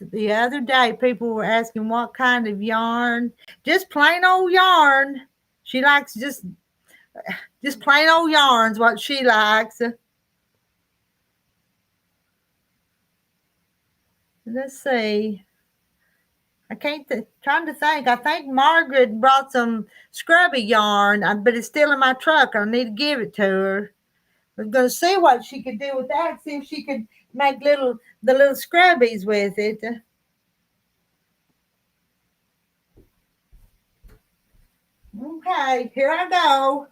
The other day, people were asking what kind of yarn. Just plain old yarn. She likes just plain old yarns. What she likes. Let's see. I can't. Trying to think. I think Margaret brought some scrubby yarn, but it's still in my truck. I need to give it to her. I was going to see what she could do with that. See if she could make the little scrubbies with it. Okay, here I go.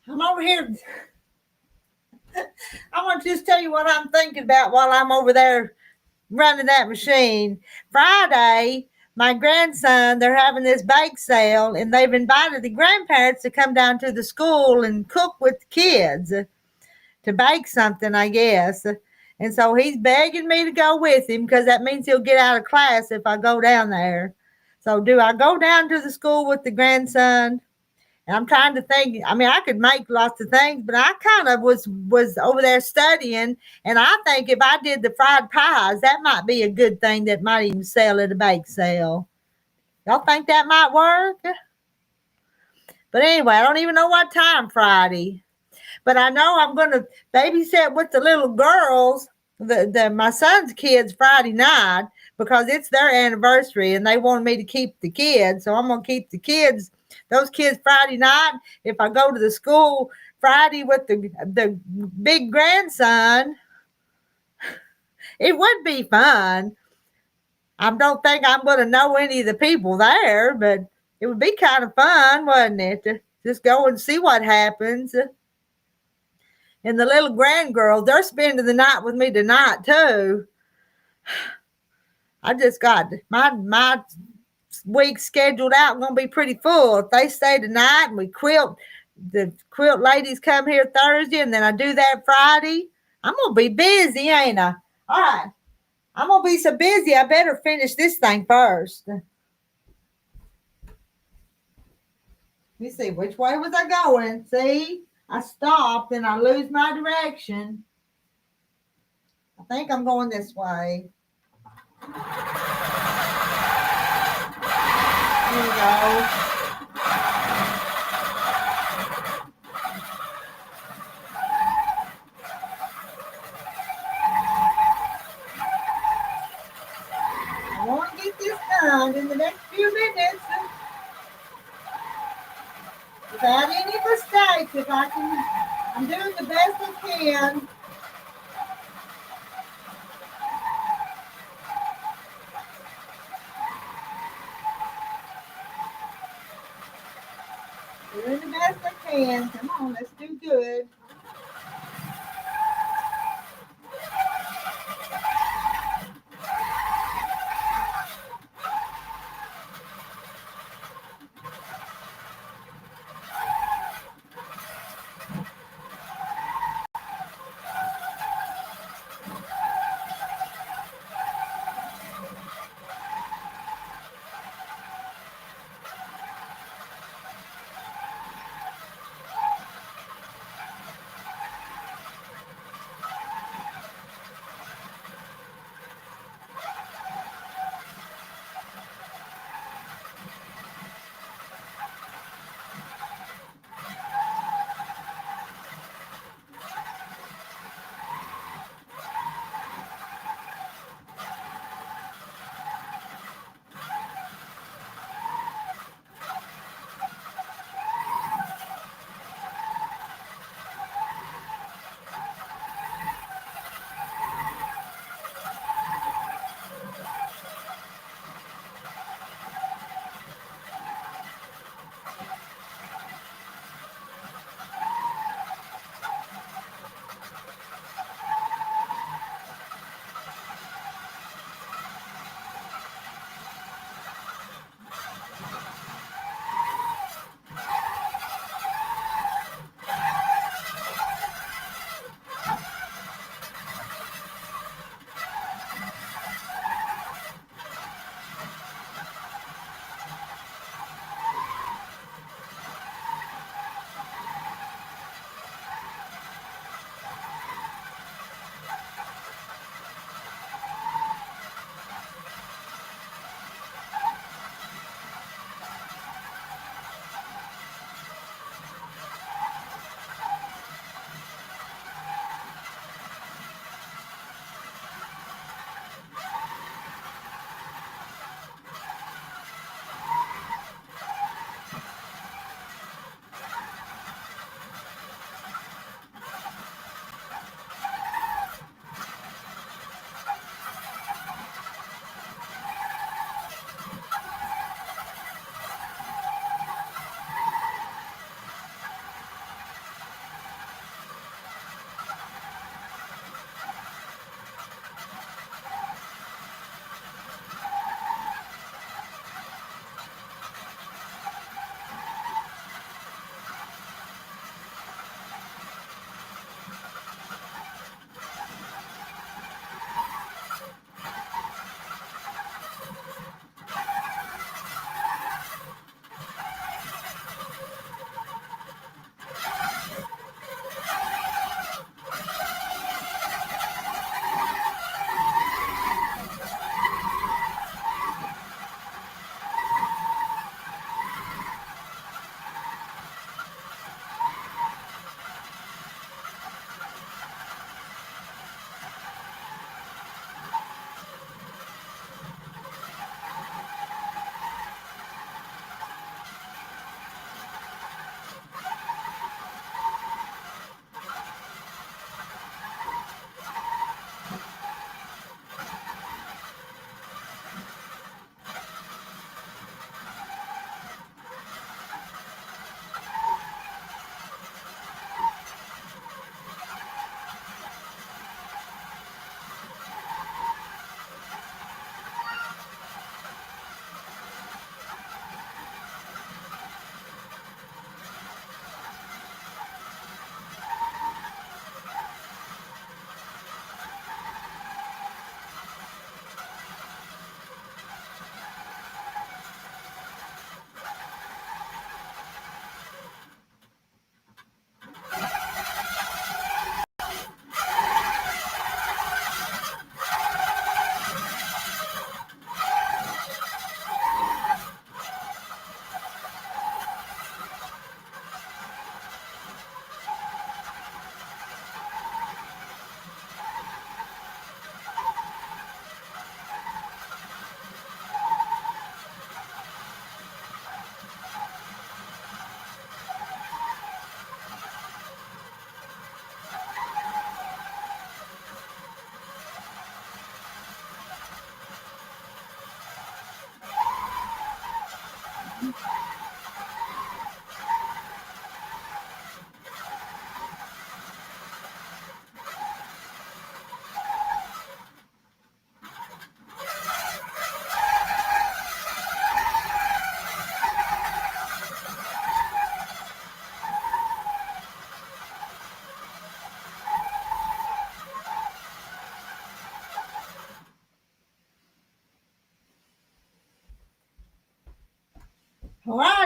I'm over here. I want to just tell you what I'm thinking about while I'm over there running that machine. Friday, my grandson, they're having this bake sale, and they've invited the grandparents to come down to the school and cook with the kids to bake something, I guess. And so he's begging me to go with him because that means he'll get out of class if I go down there. So do I go down to the school with the grandson? And I'm trying to think. I mean, I could make lots of things, but I kind of was over there studying, and I think if I did the fried pies, that might be a good thing that might even sell at a bake sale. Y'all think that might work? But anyway, I don't even know what time Friday. But I know I'm going to babysit with the little girls, my son's kids Friday night because it's their anniversary and they wanted me to keep the kids. So I'm going to keep the kids those kids Friday night. If I go to the school Friday with the big grandson, it would be fun. I don't think I'm going to know any of the people there, but it would be kind of fun, wouldn't it? To just go and see what happens. And the little grandgirls, they're spending the night with me tonight too. I just got my week scheduled out, going to be pretty full. If they stay tonight and we quilt, the quilt ladies come here Thursday, and then I do that Friday, I'm going to be busy, ain't I? All right. I'm going to be so busy, I better finish this thing first. Let me see, which way was I going? See, I stopped and I lose my direction. I think I'm going this way. Here we go. I want to get this done in the next few minutes without any mistakes. If I can, I'm doing the best I can. Doing the best I can. Come on, let's do good.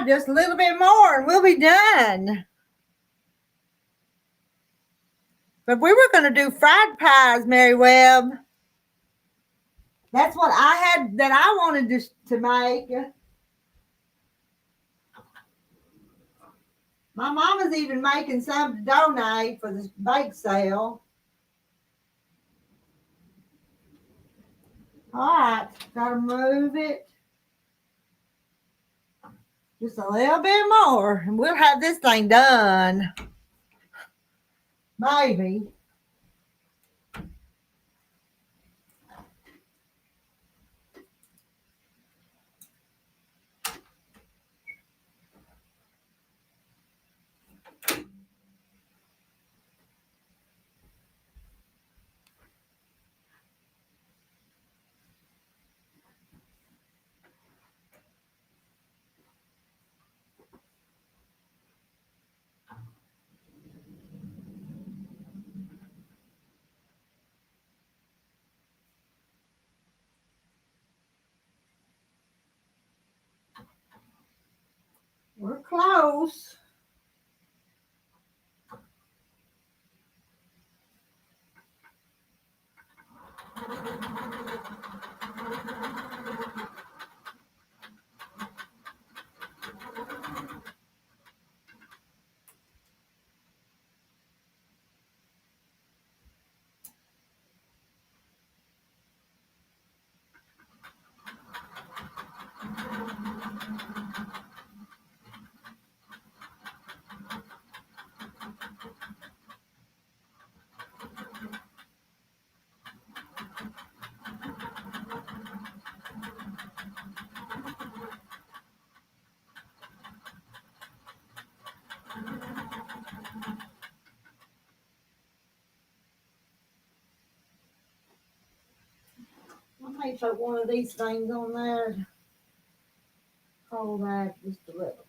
just a little bit more and we'll be done. But we were going to do fried pies, Mary Webb. That's what I had that I wanted to make. My mama's even making some to donate for the bake sale. All right, gotta move it just a little bit more, and we'll have this thing done. Maybe. We're close. I may put one of these things on there. Hold that just a little.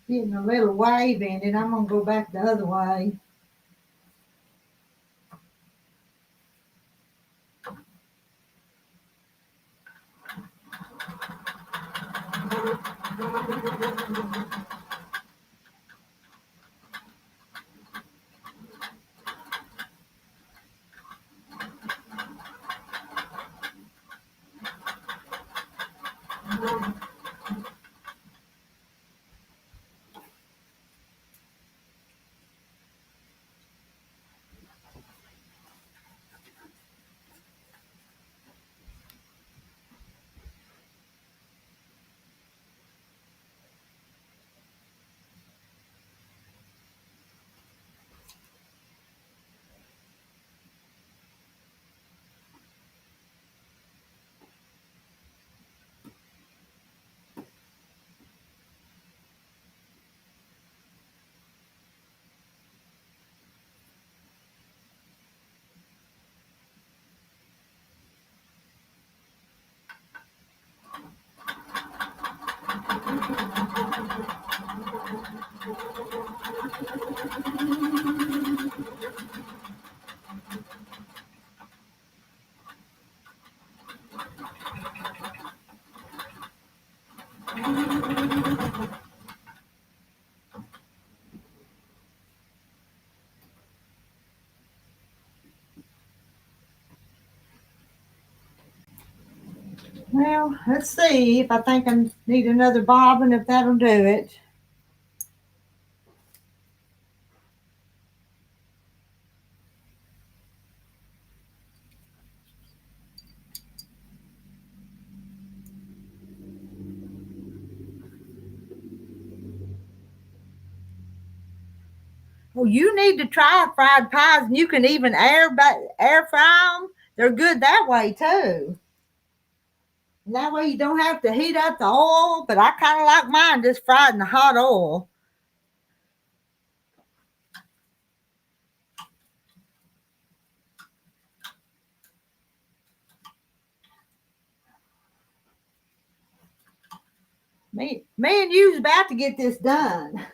Getting a little wave in it. I'm gonna go back the other way. Well, let's see if I think I need another bobbin, if that'll do it. Well, you need to try fried pies, and you can even air fry them. They're good that way too. And that way you don't have to heat up the oil. But I kind of like mine just fried in the hot oil. Me and you's about to get this done.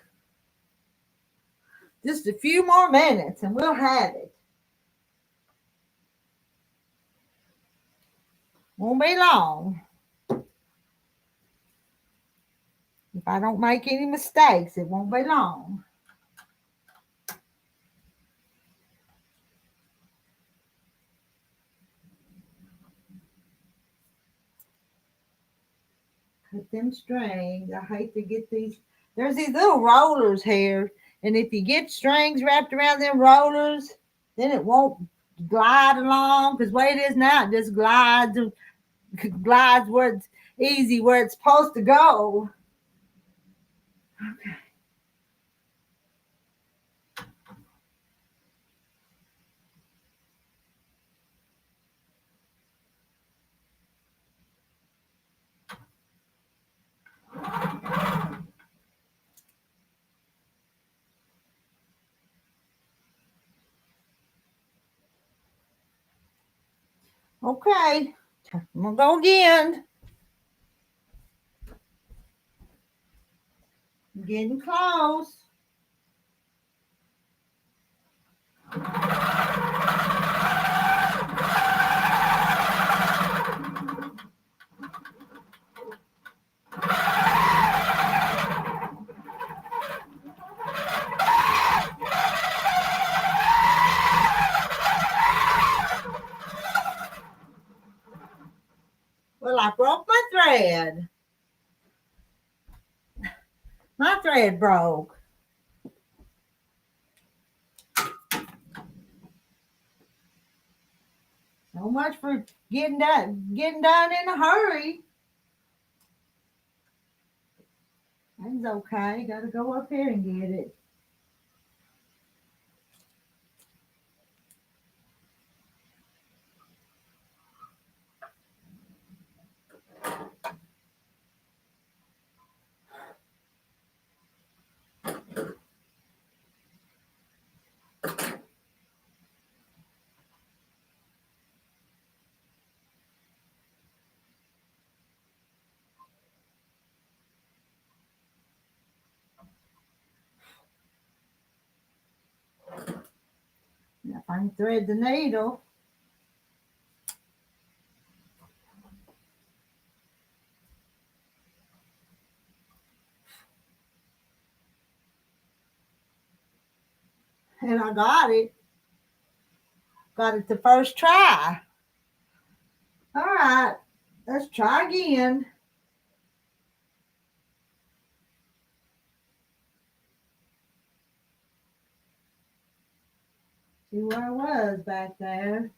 Just a few more minutes, and we'll have it. Won't be long. If I don't make any mistakes, it won't be long. Cut them strings. I hate to get these. There's these little rollers here, and if you get strings wrapped around them rollers, then it won't glide along. Because the way it is now, it just glides where it's easy, where it's supposed to go. Okay. Okay, I'm gonna go again. I'm getting close. Well, I broke my thread. My thread broke. So much for getting done in a hurry. That's okay. Got to go up here and get it. If I can thread the needle. And I got it. Got it the first try. All right, let's try again. See where I was back there.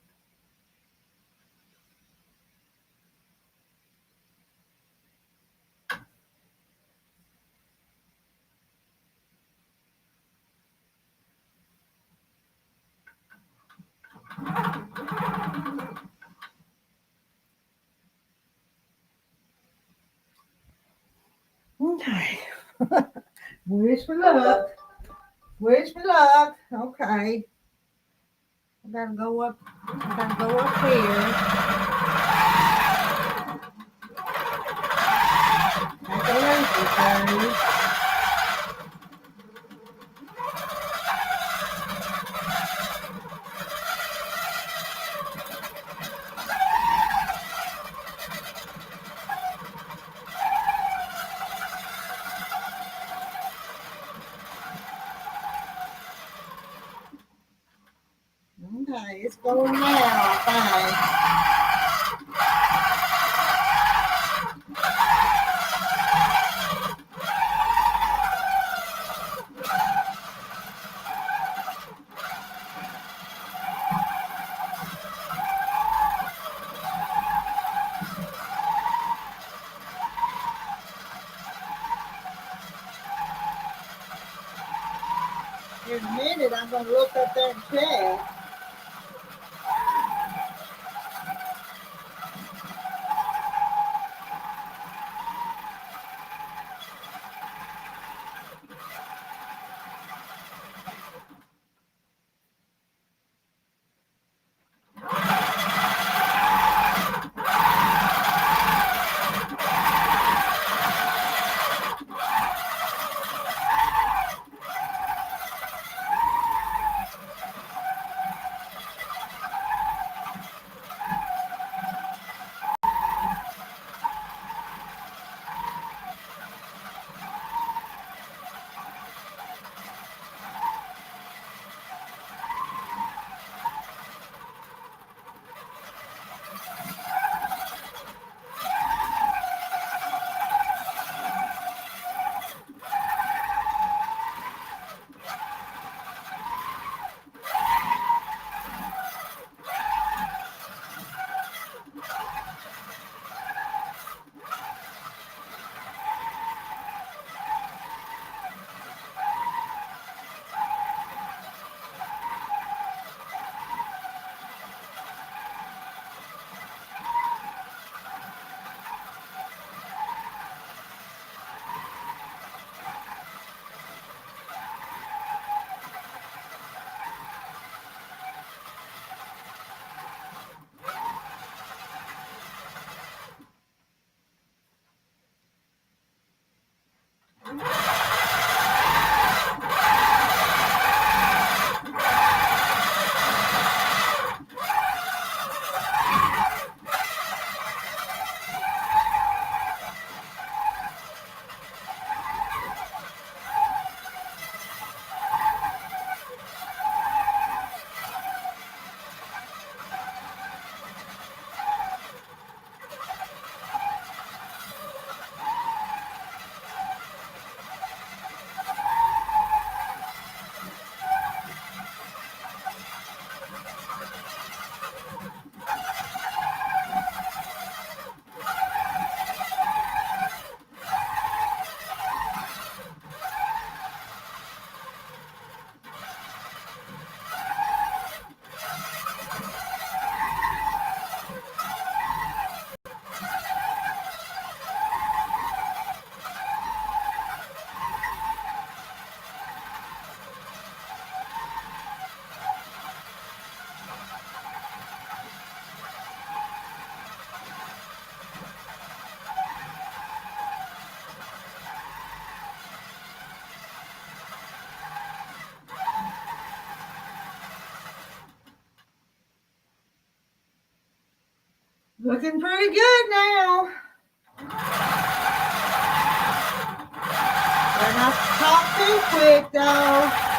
Okay. Wish me luck. Wish me luck. Okay. I gotta go up. I gotta go up here. That's a lazy thing. Okay, it's going now, I think. Here's a minute. but I'm going to look up there and check. Looking pretty good now. Better not talk too quick though.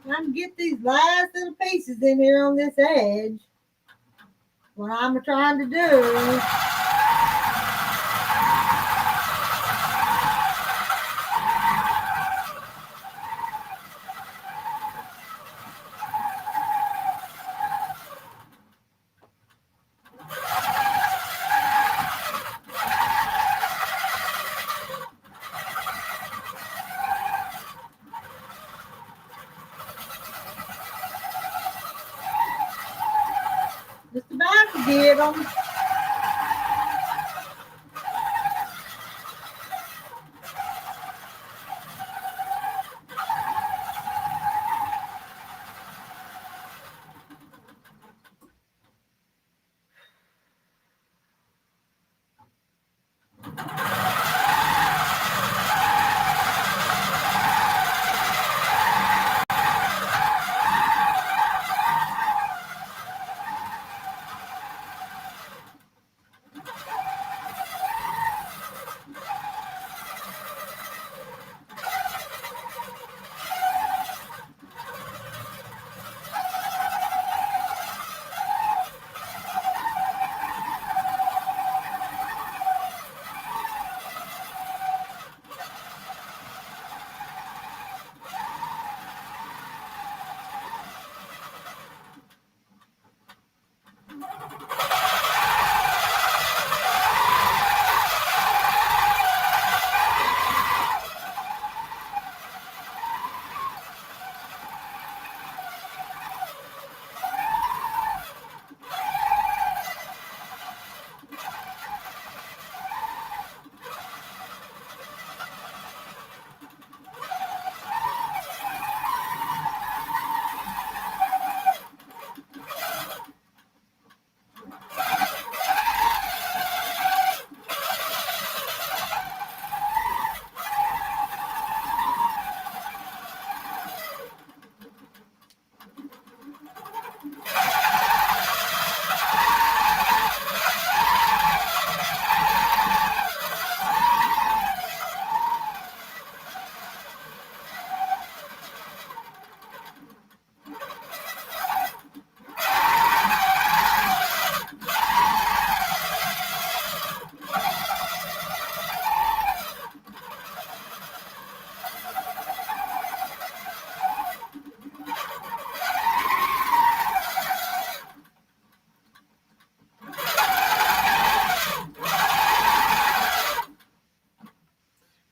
I'm get these last little pieces in here on this edge. What I'm trying to do. Just about to get them.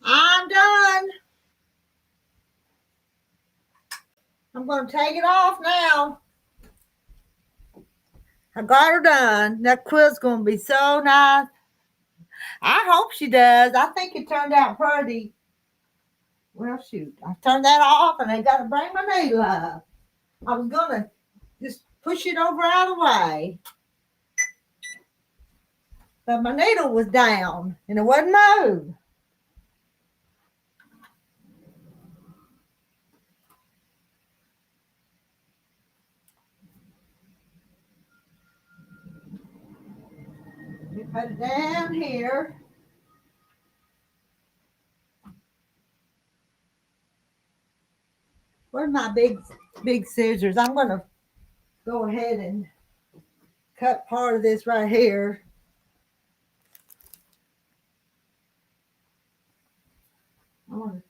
I'm done. I'm going to take it off now. I got her done. That quilt's going to be so nice. I hope she does. I think it turned out pretty. Well, shoot. I turned that off and I got to bring my needle up. I was going to just push it over out of the way. But my needle was down and it wouldn't move. Let me put it down here. Where's my big scissors? I'm going to go ahead and cut part of this right here. I want to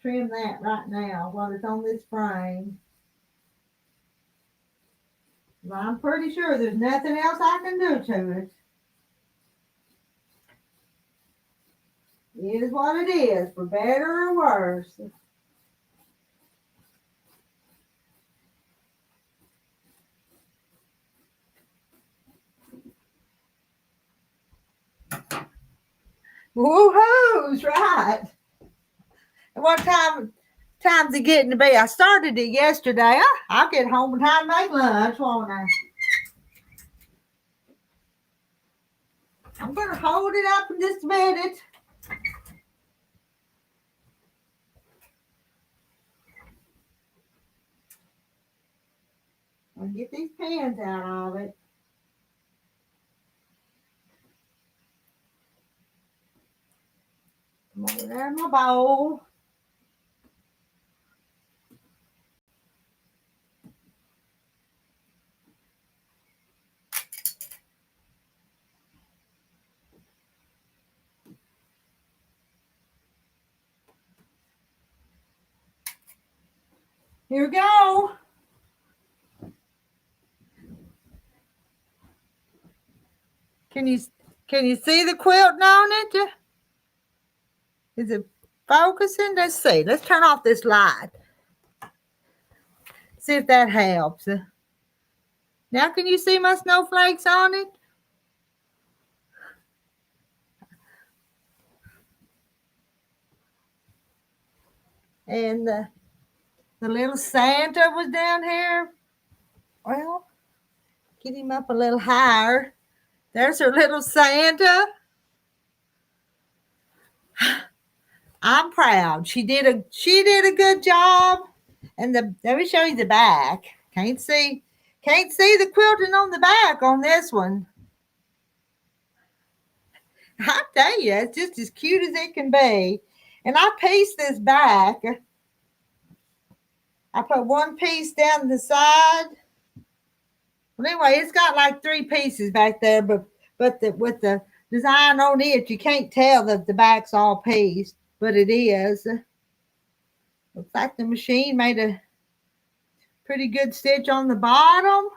trim that right now while it's on this frame. But I'm pretty sure there's nothing else I can do to it. It is what it is, for better or worse. Woohoo's right. What time's it getting to be? I started it yesterday. I'll get home in time to make lunch, won't I? I'm gonna hold it up in just a minute. I'll get these pins out of it. Come over there in my bowl. Here we go. Can you see the quilting on it? Is it focusing? Let's see. Let's turn off this light. See if that helps. Now can you see my snowflakes on it? And the little Santa was down here. Well, get him up a little higher. There's her little Santa. I'm proud. She did a good job. And let me show you the back. Can't see the quilting on the back on this one. I tell you, it's just as cute as it can be. And I pieced this back. I put one piece down the side. Well, anyway, it's got like 3 pieces back there, but with the design on it, you can't tell that the back's all pieced, but it is. Looks like the machine made a pretty good stitch on the bottom.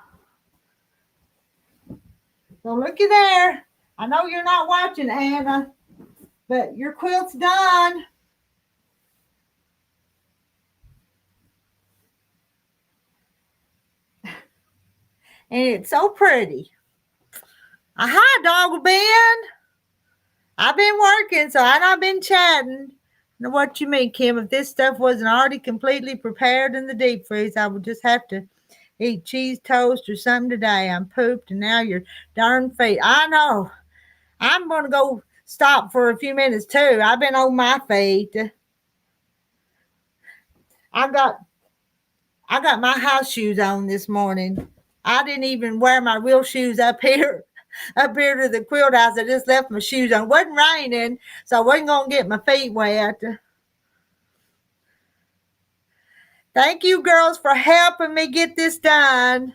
So looky there. I know you're not watching, Anna, but your quilt's done. And it's so pretty. Hi, Doggle Ben. I've been working, so I've not been chatting. Now, what you mean, Kim? If this stuff wasn't already completely prepared in the deep freeze, I would just have to eat cheese toast or something today. I'm pooped, and now you're darn feet. I know. I'm going to go stop for a few minutes, too. I've been on my feet. I got my house shoes on this morning. I didn't even wear my real shoes up here to the quilt house. I just left my shoes on. It wasn't raining, so I wasn't going to get my feet wet. Thank you, girls, for helping me get this done.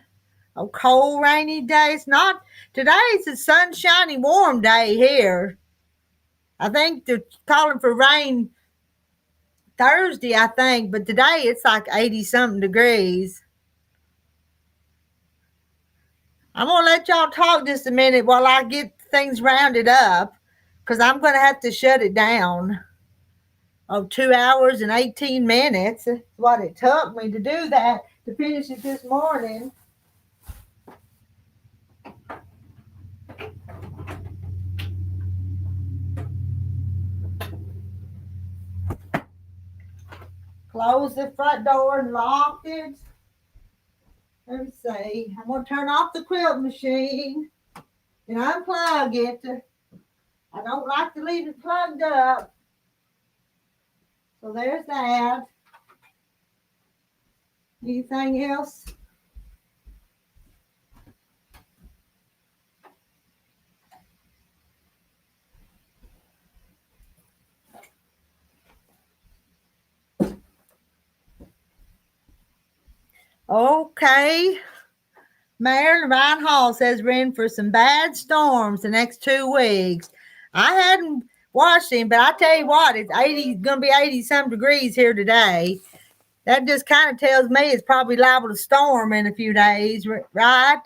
Oh, cold, rainy day. It's not. Today's a sunshiny, warm day here. I think they're calling for rain Thursday, I think, but today it's like 80-something degrees. I'm going to let y'all talk just a minute while I get things rounded up, because I'm going to have to shut it down. 2 hours and 18 minutes. That's what it took me to do that, to finish it this morning. Close the front door and lock it. Let me see. I'm going to turn off the quilt machine and unplug it. I don't like to leave it plugged up. So there's that. Anything else? Okay. Mayor Ryan Hall says we're in for some bad storms the next 2 weeks. I hadn't watched him, but I tell you what, it's going to be 80-some degrees here today. That just kind of tells me it's probably liable to storm in a few days, right?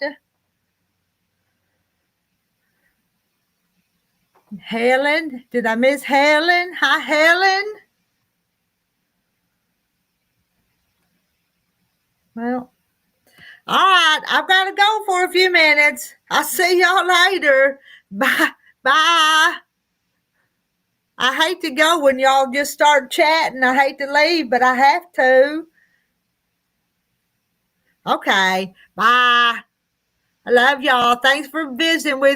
Helen, did I miss Helen? Hi, Helen. Well, all right, I've got to go for a few minutes. I'll see y'all later. Bye. Bye. I hate to go when y'all just start chatting. I hate to leave, but I have to. Okay, bye. I love y'all. Thanks for visiting with